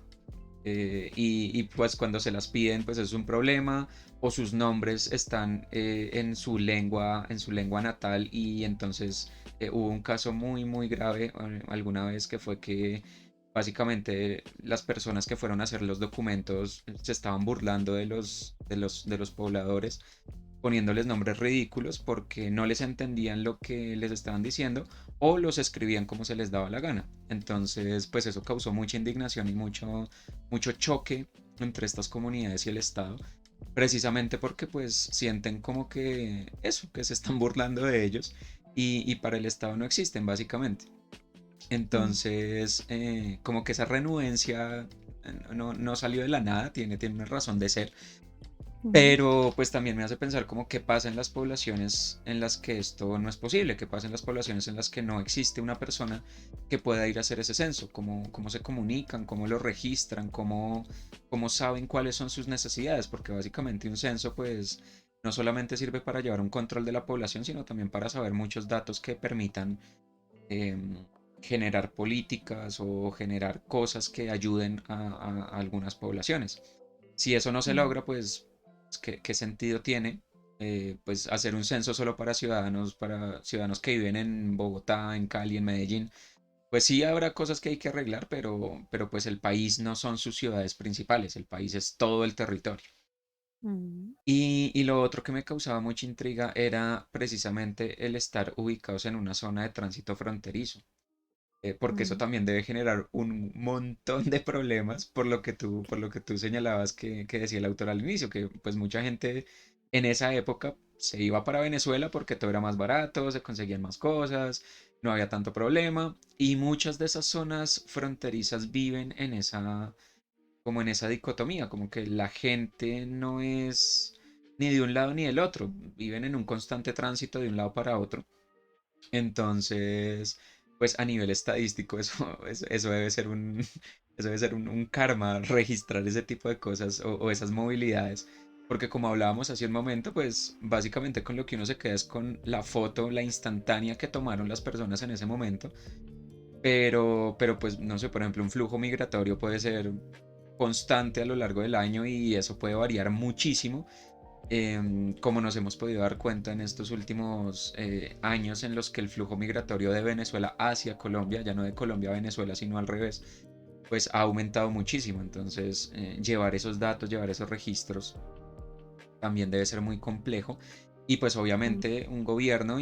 [SPEAKER 1] Pues cuando se las piden, pues es un problema, o sus nombres están en su lengua natal, y entonces hubo un caso muy, muy grave alguna vez que fue que básicamente las personas que fueron a hacer los documentos se estaban burlando de los pobladores, poniéndoles nombres ridículos porque no les entendían lo que les estaban diciendo, o los escribían como se les daba la gana. Entonces, pues eso causó mucha indignación y mucho choque entre estas comunidades y el Estado, precisamente porque pues sienten como que eso, que se están burlando de ellos, y para el Estado no existen básicamente.
[SPEAKER 2] mm,
[SPEAKER 1] Entonces, como que esa renuencia no salió de la nada, tiene una razón de ser,
[SPEAKER 2] mm,
[SPEAKER 1] pero pues también me hace pensar como qué pasa en las poblaciones en las que esto no es posible, qué pasa en las poblaciones en las que no existe una persona que pueda ir a hacer ese censo, cómo se comunican, cómo lo registran, cómo saben cuáles son sus necesidades, porque básicamente un censo pues no solamente sirve para llevar un control de la población, sino también para saber muchos datos que permitan em, generar políticas o generar cosas que ayuden a algunas poblaciones. Si eso no se
[SPEAKER 2] mm.
[SPEAKER 1] logra, pues, ¿qué sentido tiene pues hacer un censo solo para ciudadanos que viven en Bogotá, en Cali, en Medellín? Pues sí habrá cosas que hay que arreglar, pero pues el país no son sus ciudades principales, el país es todo el territorio.
[SPEAKER 2] Mm,
[SPEAKER 1] Y lo otro que me causaba mucha intriga era precisamente el estar ubicados en una zona de tránsito fronterizo, porque eso
[SPEAKER 2] mm,
[SPEAKER 1] también debe generar un montón de problemas, por lo que tú señalabas que decía el autor al inicio, que pues mucha gente en esa época se iba para Venezuela porque todo era más barato, se conseguían más cosas, no había tanto problema y muchas de esas zonas fronterizas viven en esa, como en esa dicotomía, como que la gente no es ni de un lado ni del otro, viven en un constante tránsito de un lado para otro. Entonces, pues a nivel estadístico eso debe ser un, eso debe ser un karma registrar ese tipo de cosas o esas movilidades. Porque como hablábamos hace un momento, pues básicamente con lo que uno se queda es con la foto, la instantánea que tomaron las personas en ese momento. Pero pues no sé, por ejemplo, un flujo migratorio puede ser constante a lo largo del año y eso puede variar muchísimo, como nos hemos podido dar cuenta en estos últimos años en los que el flujo migratorio de Venezuela hacia Colombia, ya no de Colombia a Venezuela, sino al revés, pues ha aumentado muchísimo. Entonces, llevar esos datos, llevar esos registros también debe ser muy complejo. Y pues
[SPEAKER 2] Mm,
[SPEAKER 1] obviamente un gobierno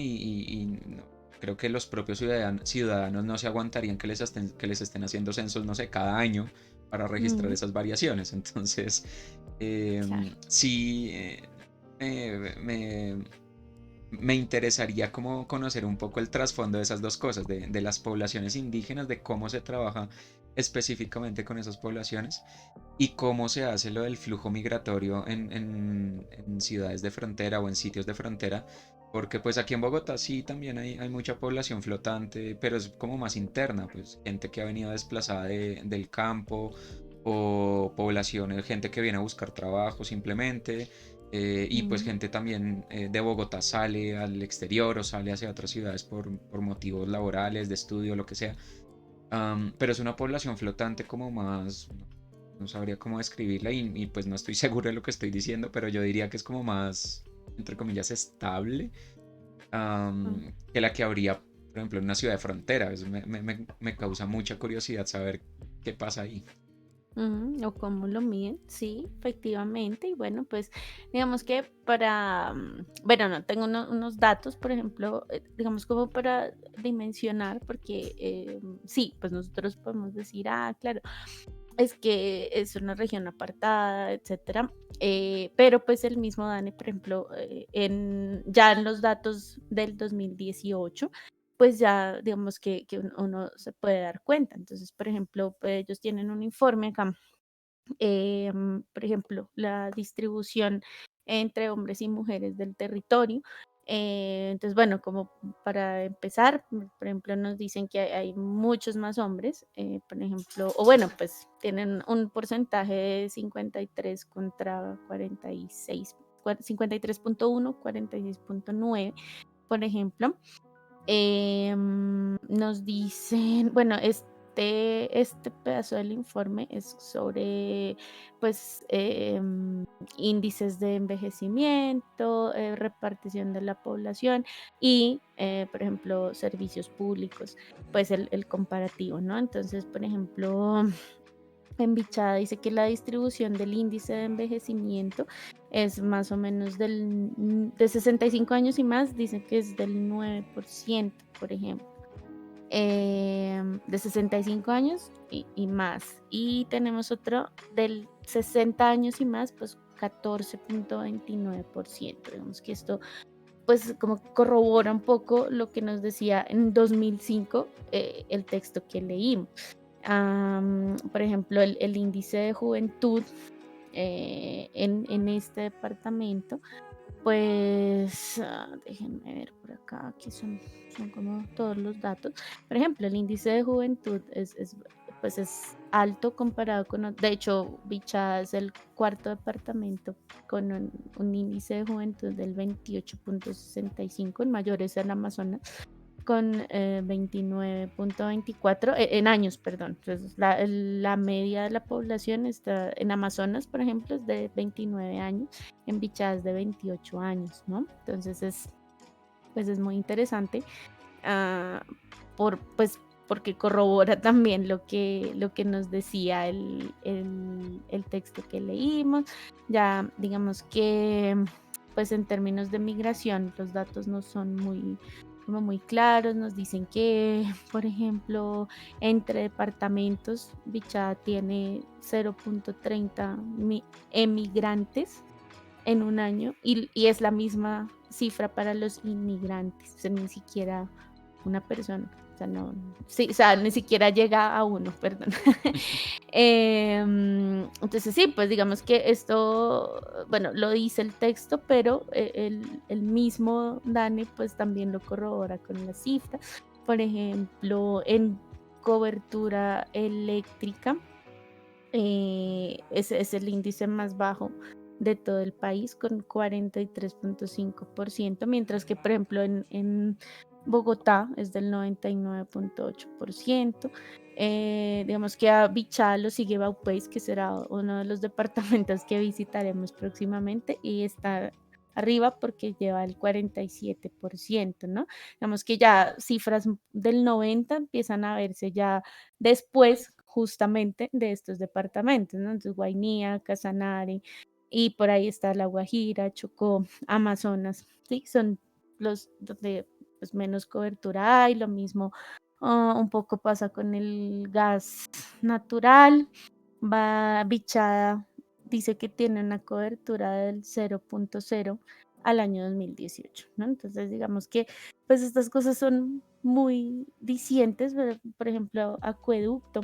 [SPEAKER 1] creo que los propios ciudadanos no se aguantarían que les estén haciendo censos, no sé, cada año para registrar
[SPEAKER 2] mm,
[SPEAKER 1] esas variaciones. Entonces,
[SPEAKER 2] claro.
[SPEAKER 1] sí, me interesaría como conocer un poco el trasfondo de esas dos cosas, de las poblaciones indígenas, de cómo se trabaja específicamente con esas poblaciones y cómo se hace lo del flujo migratorio en ciudades de frontera o en sitios de frontera, porque pues aquí en Bogotá sí también hay mucha población flotante, pero es como más interna, pues gente que ha venido desplazada del campo o poblaciones, gente que viene a buscar trabajo simplemente. Y pues
[SPEAKER 2] Mm,
[SPEAKER 1] gente también de Bogotá sale al exterior o sale hacia otras ciudades por motivos laborales, de estudio, lo que sea. Pero es una población flotante como más, no sabría cómo describirla y pues no estoy seguro de lo que estoy diciendo, pero yo diría que es como más, entre comillas, estable,
[SPEAKER 2] mm.
[SPEAKER 1] que la que habría, por ejemplo, en una ciudad de frontera. Eso me causa mucha curiosidad saber qué pasa ahí.
[SPEAKER 2] O cómo lo miden, sí, efectivamente. Y bueno, pues digamos que para, bueno, no tengo unos datos, por ejemplo, digamos como para dimensionar, porque sí, pues nosotros podemos decir, ah, claro, es que es una región apartada, etcétera. Pero pues el mismo DANE, por ejemplo, ya en los datos del 2018, pues ya digamos que uno se puede dar cuenta. Entonces, por ejemplo, pues, ellos tienen un informe acá, por ejemplo, la distribución entre hombres y mujeres del territorio. Entonces, bueno, como para empezar, por ejemplo, nos dicen que hay muchos más hombres, por ejemplo, o bueno, pues tienen un porcentaje de 53 contra 46, 53,1, 46,9, por ejemplo. Nos dicen, bueno, este pedazo del informe es sobre, pues, índices de envejecimiento, repartición de la población y, por ejemplo, servicios públicos, pues el comparativo, ¿no? Entonces, por ejemplo, en Bichada dice que la distribución del índice de envejecimiento es más o menos de 65 años y más, dicen que es del 9%, por ejemplo. De 65 años y más. Y tenemos otro del 60 años y más, pues 14,29%. Digamos que esto pues como corrobora un poco lo que nos decía en 2005, el texto que leímos. Por ejemplo, el índice de juventud en este departamento, pues déjenme ver por acá, que son como todos los datos. Por ejemplo, el índice de juventud pues es alto comparado de hecho, Bichada es el cuarto departamento con un índice de juventud del 28,65, el mayor es el Amazonas con 29,24 en años, perdón. Entonces, la media de la población está en Amazonas, por ejemplo, es de 29 años, en Bichada es de 28 años, ¿no? Entonces, pues es muy interesante, ah, pues, porque corrobora también lo que nos decía el texto que leímos. Ya, digamos que, pues en términos de migración, los datos no son como muy claros. Nos dicen que, por ejemplo, entre departamentos, Bichada tiene 0,30 emigrantes en un año y es la misma cifra para los inmigrantes, o sea, ni siquiera una persona, o sea, no, sí, o sea, ni siquiera llega a uno, perdón. Entonces sí, pues digamos que esto, bueno, lo dice el texto, pero el mismo Dani pues también lo corrobora con las cifras. Por ejemplo, en cobertura eléctrica, es el índice más bajo de todo el país con 43,5%, mientras que, por ejemplo, en Bogotá es del 99,8%. Digamos que a Bichada lo sigue Baupeis, que será uno de los departamentos que visitaremos próximamente, y está arriba porque lleva el 47%, ¿no? Digamos que ya cifras del 90 empiezan a verse ya después justamente de estos departamentos, ¿no? Entonces, Guainía, Casanare, y por ahí está La Guajira, Chocó, Amazonas, ¿sí? Son los donde pues, menos cobertura hay, lo mismo un poco pasa con el gas natural, va Bichada, dice que tiene una cobertura del 0,0 al año 2018, ¿no? Entonces, digamos que pues estas cosas son muy dicientes, por ejemplo, acueducto,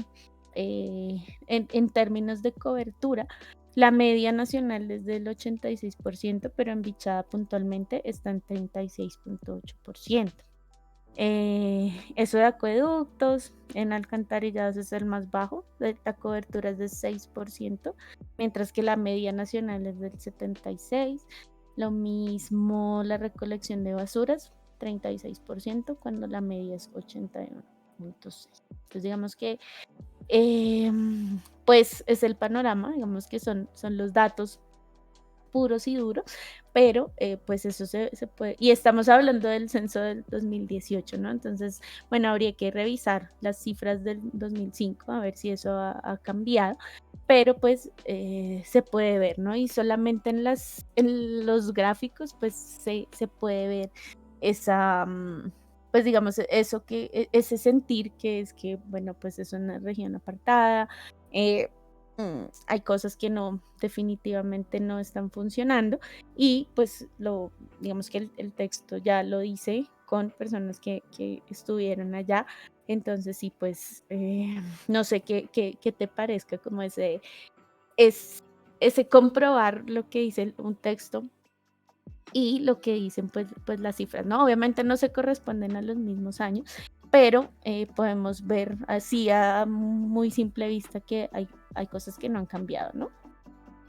[SPEAKER 2] en términos de cobertura, la media nacional es del 86%, pero en Bichada puntualmente está en 36,8%. Eso de acueductos, en alcantarillados es el más bajo, la cobertura es del 6%, mientras que la media nacional es del 76%. Lo mismo la recolección de basuras, 36%, cuando la media es 81,6%. Entonces digamos que pues es el panorama, digamos que son los datos puros y duros, pero pues eso se puede, y estamos hablando del censo del 2018, ¿no? Entonces, bueno, habría que revisar las cifras del 2005 a ver si eso ha cambiado, pero pues se puede ver, ¿no? Y solamente en los gráficos pues se puede ver esa, pues digamos, ese sentir que es que, bueno, pues es una región apartada. eh, Hay cosas que no, definitivamente no están funcionando y pues digamos que el texto ya lo dice con personas que estuvieron allá. Entonces sí, pues no sé qué te parezca como es, ese comprobar lo que dice un texto y lo que dicen pues las cifras, ¿no? Obviamente no se corresponden a los mismos años, pero podemos ver así a muy simple vista que hay cosas que no han cambiado, ¿no?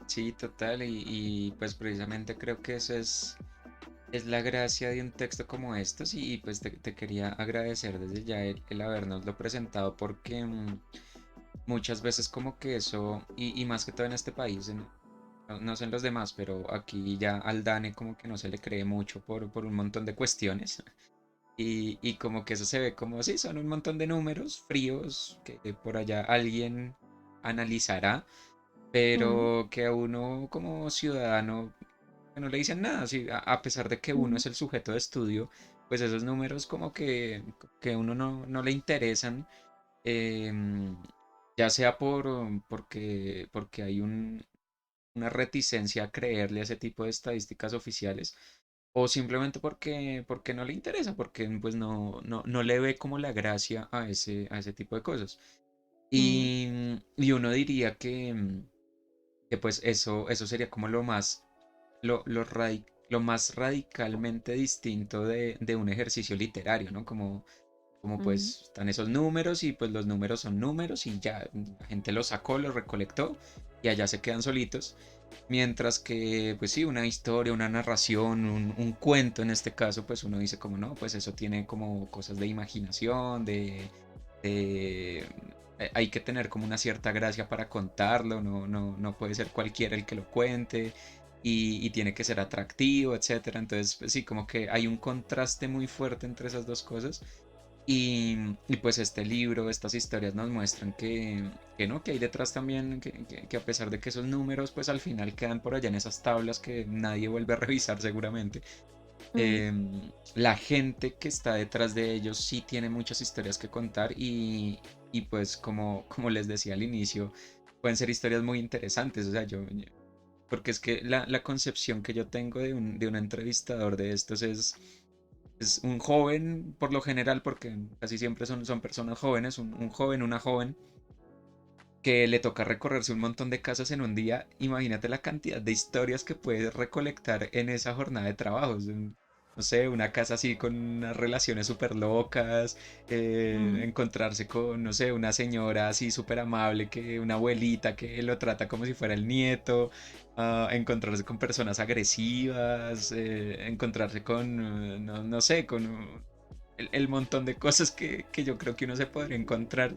[SPEAKER 1] Sí, total, y, pues precisamente creo que eso es la gracia de un texto como estos y pues te quería agradecer desde ya el habernoslo presentado porque muchas veces como que eso, y más que todo en este país, no sé en los demás, pero aquí ya al DANE como que no se le cree mucho por un montón de cuestiones. Y como que eso se ve como, sí, son un montón de números fríos que por allá alguien analizará,
[SPEAKER 2] Mm,
[SPEAKER 1] pero que a uno como ciudadano que no le dicen nada, sí, a pesar de que uno
[SPEAKER 2] mm,
[SPEAKER 1] es el sujeto de estudio, pues esos números como que a uno no le interesan, em, ya sea porque hay una reticencia a creerle a ese tipo de estadísticas oficiales, o simplemente porque no le interesa, porque pues no le ve como la gracia a ese tipo de cosas.
[SPEAKER 2] mm,
[SPEAKER 1] Y uno diría que pues eso sería como lo más radicalmente distinto de un ejercicio literario, ¿no? Como
[SPEAKER 2] mm,
[SPEAKER 1] pues están esos números y pues los números son números y ya la gente los sacó, los recolectó y allá se quedan solitos. Mientras que, pues sí, una historia, una narración, un cuento en este caso, pues uno dice como no, pues eso tiene como cosas de imaginación, de hay que tener como una cierta gracia para contarlo, no puede ser cualquiera el que lo cuente y tiene que ser atractivo, etcétera. Entonces, pues sí, como que hay un contraste muy fuerte entre esas dos cosas. Y pues este libro, estas historias nos muestran que no, que hay detrás también, que a pesar de que esos números pues al final quedan por allá en esas tablas que nadie vuelve a revisar seguramente,
[SPEAKER 2] mm,
[SPEAKER 1] la gente que está detrás de ellos sí tiene muchas historias que contar y pues como les decía al inicio, pueden ser historias muy interesantes. O sea, yo porque es que la concepción que yo tengo de un entrevistador de estos es un joven, por lo general, porque casi siempre son personas jóvenes, un joven, una joven, que le toca recorrerse un montón de casas en un día. Imagínate la cantidad de historias que puedes recolectar en esa jornada de trabajos. No sé, una casa así con unas relaciones súper locas,
[SPEAKER 2] Mm,
[SPEAKER 1] encontrarse con, no sé, una señora así súper amable, que una abuelita que lo trata como si fuera el nieto, encontrarse con personas agresivas, encontrarse con, no sé, con el montón de cosas que yo creo que uno se podría encontrar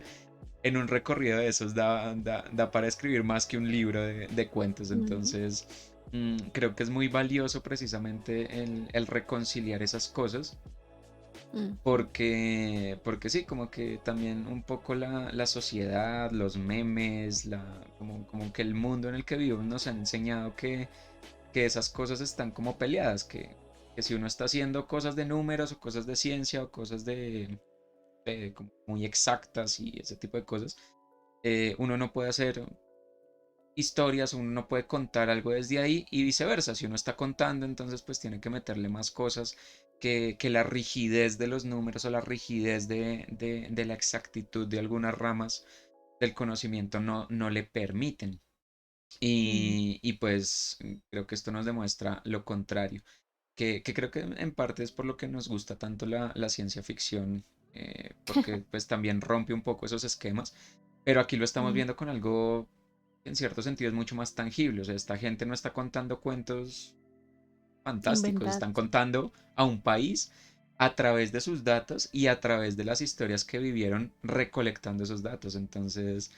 [SPEAKER 1] en un recorrido de esos da para escribir más que un libro de cuentos.
[SPEAKER 2] mm,
[SPEAKER 1] Entonces, creo que es muy valioso precisamente el reconciliar esas cosas.
[SPEAKER 2] ujú,
[SPEAKER 1] Porque sí, como que también un poco la sociedad, los memes, como que el mundo en el que vivimos nos ha enseñado que esas cosas están como peleadas, que si uno está haciendo cosas de números o cosas de ciencia o cosas como muy exactas y ese tipo de cosas, uno no puede hacer historias, uno no puede contar algo desde ahí y viceversa. Si uno está contando, entonces pues tiene que meterle más cosas que la rigidez de los números o la rigidez de la exactitud de algunas ramas del conocimiento no le permiten.
[SPEAKER 2] mm.
[SPEAKER 1] Y pues creo que esto nos demuestra lo contrario, que creo que en parte es por lo que nos gusta tanto la ciencia ficción, porque pues también rompe un poco esos esquemas, pero aquí lo estamos
[SPEAKER 2] Mm,
[SPEAKER 1] viendo con algo que en cierto sentido es mucho más tangible. O sea, esta gente no está contando cuentos fantásticos, están
[SPEAKER 2] inventados.
[SPEAKER 1] contando a un país a través de sus datos y a través de las historias que vivieron recolectando esos datos. Entonces,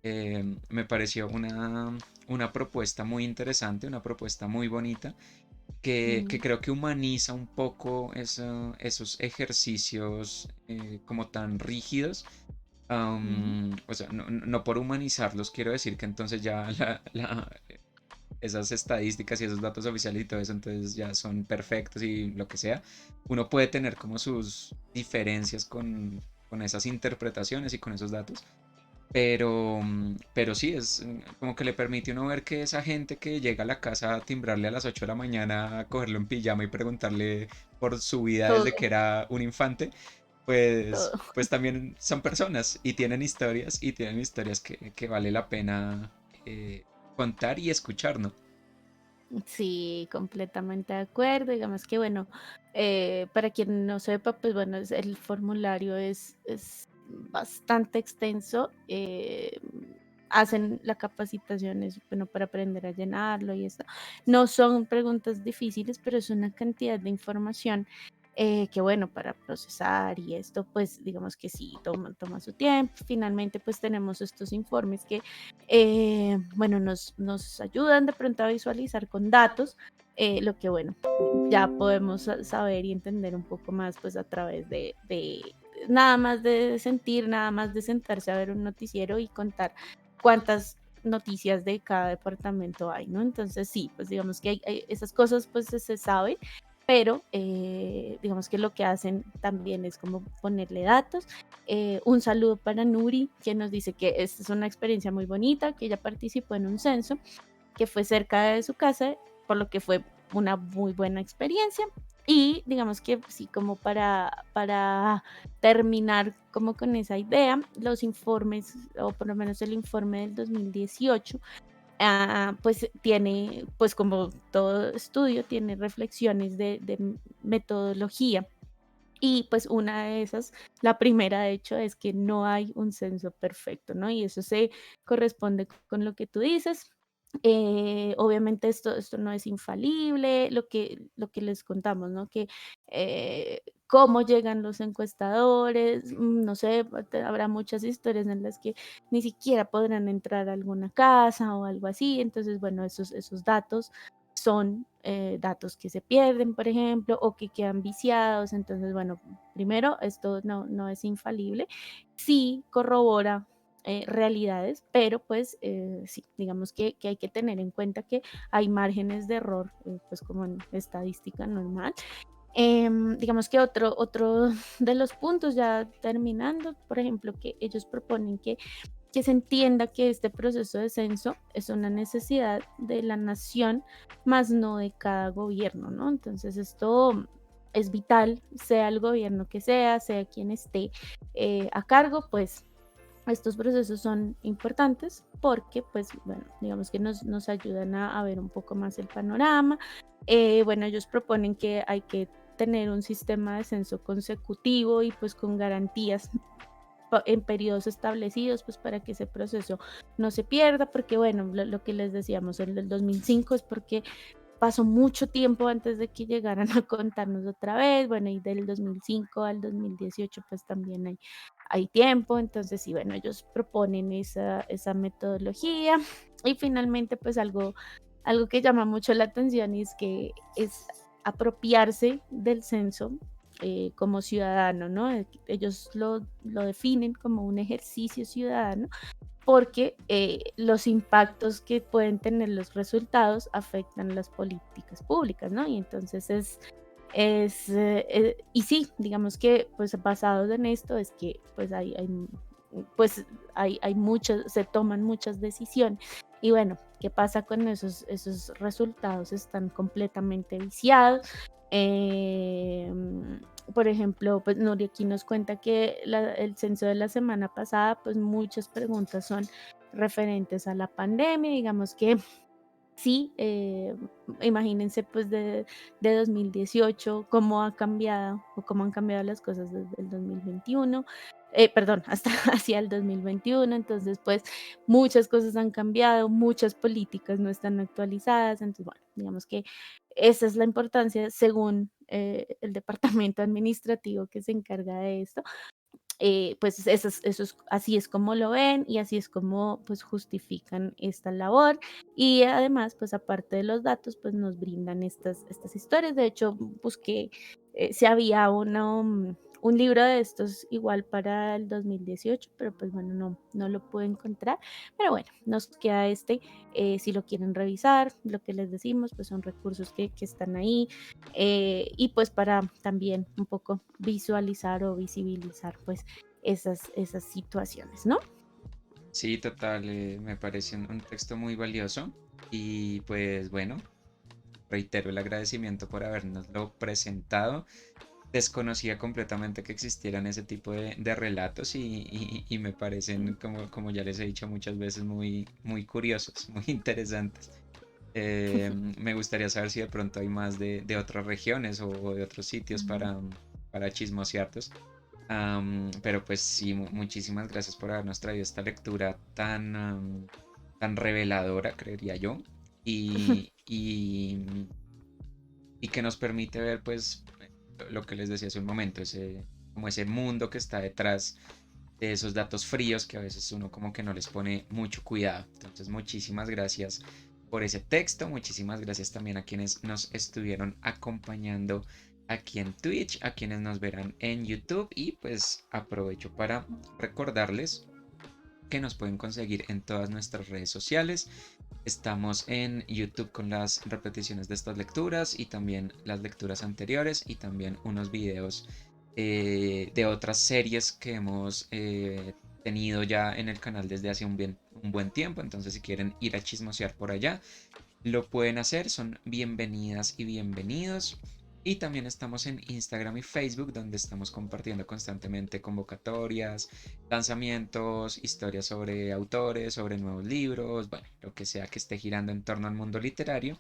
[SPEAKER 1] me pareció una propuesta muy interesante, una propuesta muy bonita, que
[SPEAKER 2] Mm,
[SPEAKER 1] creo que humaniza un poco esos ejercicios como tan rígidos.
[SPEAKER 2] mm.
[SPEAKER 1] O sea, no por humanizarlos quiero decir que entonces ya esas estadísticas y esos datos oficiales y todo eso entonces ya son perfectos y lo que sea. Uno puede tener como sus diferencias con esas interpretaciones y con esos datos, pero sí, es como que le permite a uno ver que esa gente que llega a la casa a timbrarle a las 8 de la mañana, a cogerlo en pijama y preguntarle por su vida
[SPEAKER 2] Todo,
[SPEAKER 1] desde que era un infante,
[SPEAKER 2] todo.
[SPEAKER 1] pues también son personas y tienen historias que vale la pena contar y escuchar, ¿no?
[SPEAKER 2] Sí, completamente de acuerdo. Digamos que, bueno, para quien no sepa, pues bueno, el formulario es bastante extenso. Hacen la capacitación, es bueno, para aprender a llenarlo y esto. No son preguntas difíciles, pero es una cantidad de información que, bueno, para procesar y esto, pues digamos que sí, toma su tiempo. Finalmente, pues tenemos estos informes que bueno, nos ayudan de pronto a visualizar con datos lo que, bueno, ya podemos saber y entender un poco más, pues a través de nada más de sentir, nada más de sentarse a ver un noticiero y contar cuántas noticias de cada departamento hay, ¿no? Entonces sí, pues digamos que esas cosas pues se sabe, pero digamos que lo que hacen también es como ponerle datos. Un saludo para Nuri, que nos dice que esta es una experiencia muy bonita, que ella participó en un censo que fue cerca de su casa, por lo que fue una muy buena experiencia. Y digamos que sí, como para terminar como con esa idea, los informes, o por lo menos el informe del 2018, pues tiene, pues como todo estudio, tiene reflexiones de metodología. Y pues una de esas, la primera de hecho, es que no hay un censo perfecto, ¿no? Y eso se corresponde con lo que tú dices. Obviamente esto no es infalible, lo que les contamos, ¿no? Que cómo llegan los encuestadores, no sé, habrá muchas historias en las que ni siquiera podrán entrar a alguna casa o algo así. Entonces, bueno, esos datos son datos que se pierden, por ejemplo, o que quedan viciados. Entonces, bueno, primero, esto no es infalible, sí corrobora realidades, pero pues sí, digamos que hay que tener en cuenta que hay márgenes de error, pues como en estadística normal. Digamos que otro de los puntos ya terminando, por ejemplo, que ellos proponen que que se entienda que este proceso de censo es una necesidad de la nación, más no de cada gobierno, ¿no? Entonces esto es vital, sea el gobierno que sea quien esté a cargo, pues estos procesos son importantes porque, pues, bueno, digamos que nos ayudan a ver un poco más el panorama. Bueno, ellos proponen que hay que tener un sistema de censo consecutivo y pues con garantías en periodos establecidos, pues para que ese proceso no se pierda, porque bueno, lo que les decíamos, el del 2005 es porque pasó mucho tiempo antes de que llegaran a contarnos otra vez, bueno, y del 2005 al 2018 pues también hay tiempo, entonces sí, bueno, ellos proponen esa metodología y finalmente pues algo que llama mucho la atención y es que es apropiarse del censo como ciudadano, ¿no? Ellos lo definen como un ejercicio ciudadano porque los impactos que pueden tener los resultados afectan las políticas públicas, ¿no? Y entonces y sí, digamos que pues basados en esto es que pues pues hay muchas, se toman muchas decisiones. Y bueno, ¿qué pasa con esos resultados? Están completamente viciados. Por ejemplo, pues Nuri aquí nos cuenta que el censo de la semana pasada, pues muchas preguntas son referentes a la pandemia, digamos que sí, imagínense pues de 2018 cómo ha cambiado o cómo han cambiado las cosas desde el 2021, perdón, hasta hacia el 2021, entonces pues muchas cosas han cambiado, muchas políticas no están actualizadas, entonces bueno, digamos que esa es la importancia según el departamento administrativo que se encarga de esto, pues así es como lo ven y así es como pues justifican esta labor y además pues aparte de los datos pues nos brindan estas historias. De hecho busqué si había un libro de estos igual para el 2018 pero pues bueno no lo pude encontrar, pero bueno nos queda si lo quieren revisar, lo que les decimos pues son recursos que están ahí y pues para también un poco visualizar o visibilizar pues esas situaciones, ¿no?
[SPEAKER 1] Sí, total, me parece un texto muy valioso y pues bueno, reitero el agradecimiento por habernoslo presentado. Desconocía completamente que existieran ese tipo de relatos y me parecen, como ya les he dicho muchas veces, muy curiosos, muy interesantes. Me gustaría saber si de pronto hay más de otras regiones o de otros sitios
[SPEAKER 2] Mm.
[SPEAKER 1] para chismosearlos. Pero pues sí, muchísimas gracias por habernos traído esta lectura tan reveladora, creería yo, y que nos permite ver pues lo que les decía hace un momento, como ese mundo que está detrás de esos datos fríos que a veces uno como que no les pone mucho cuidado. Entonces, muchísimas gracias por ese texto, muchísimas gracias también a quienes nos estuvieron acompañando aquí en Twitch, a quienes nos verán en YouTube y pues aprovecho para recordarles que nos pueden conseguir en todas nuestras redes sociales. Estamos en YouTube con las repeticiones de estas lecturas y también las lecturas anteriores y también unos videos de otras series que hemos tenido ya en el canal desde hace un buen tiempo. Entonces si quieren ir a chismosear por allá, lo pueden hacer, son bienvenidas y bienvenidos. Y también estamos en Instagram y Facebook, donde estamos compartiendo constantemente convocatorias, lanzamientos, historias sobre autores, sobre nuevos libros, bueno, lo que sea que esté girando en torno al mundo literario.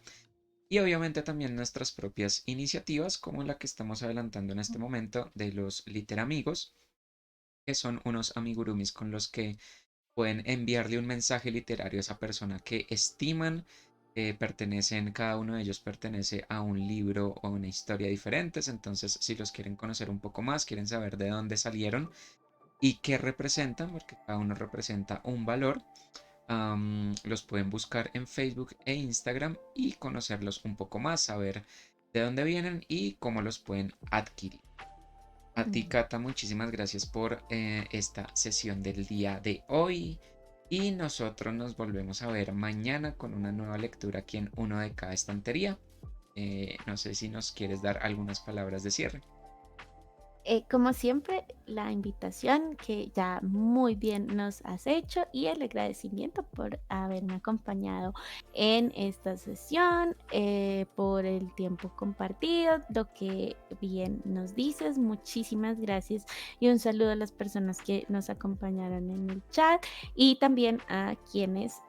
[SPEAKER 1] Y obviamente también nuestras propias iniciativas, como la que estamos adelantando en este momento de los Literamigos, que son unos amigurumis con los que pueden enviarle un mensaje literario a esa persona que estiman. Cada uno de ellos pertenece a un libro o una historia diferentes. Entonces, si los quieren conocer un poco más, quieren saber de dónde salieron y qué representan, porque cada uno representa un valor, los pueden buscar en Facebook e Instagram y conocerlos un poco más, saber de dónde vienen y cómo los pueden adquirir. A ti,
[SPEAKER 2] Mm.
[SPEAKER 1] Cata, muchísimas gracias por esta sesión del día de hoy. Y nosotros nos volvemos a ver mañana con una nueva lectura aquí en Uno de cada estantería. No sé si nos quieres dar algunas palabras de cierre.
[SPEAKER 2] Como siempre, la invitación que ya muy bien nos has hecho y el agradecimiento por haberme acompañado en esta sesión, por el tiempo compartido, lo que bien nos dices. Muchísimas gracias y un saludo a las personas que nos acompañaron en el chat y también a quienes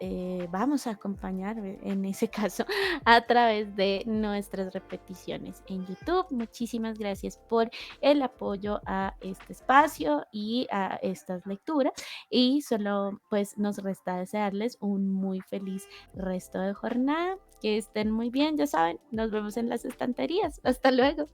[SPEAKER 2] vamos a acompañar en ese caso a través de nuestras repeticiones en YouTube. Muchísimas gracias por el apoyo a este espacio y a estas lecturas y solo pues nos resta desearles un muy feliz resto de jornada. Que estén muy bien, ya saben, nos vemos en las estanterías. Hasta luego.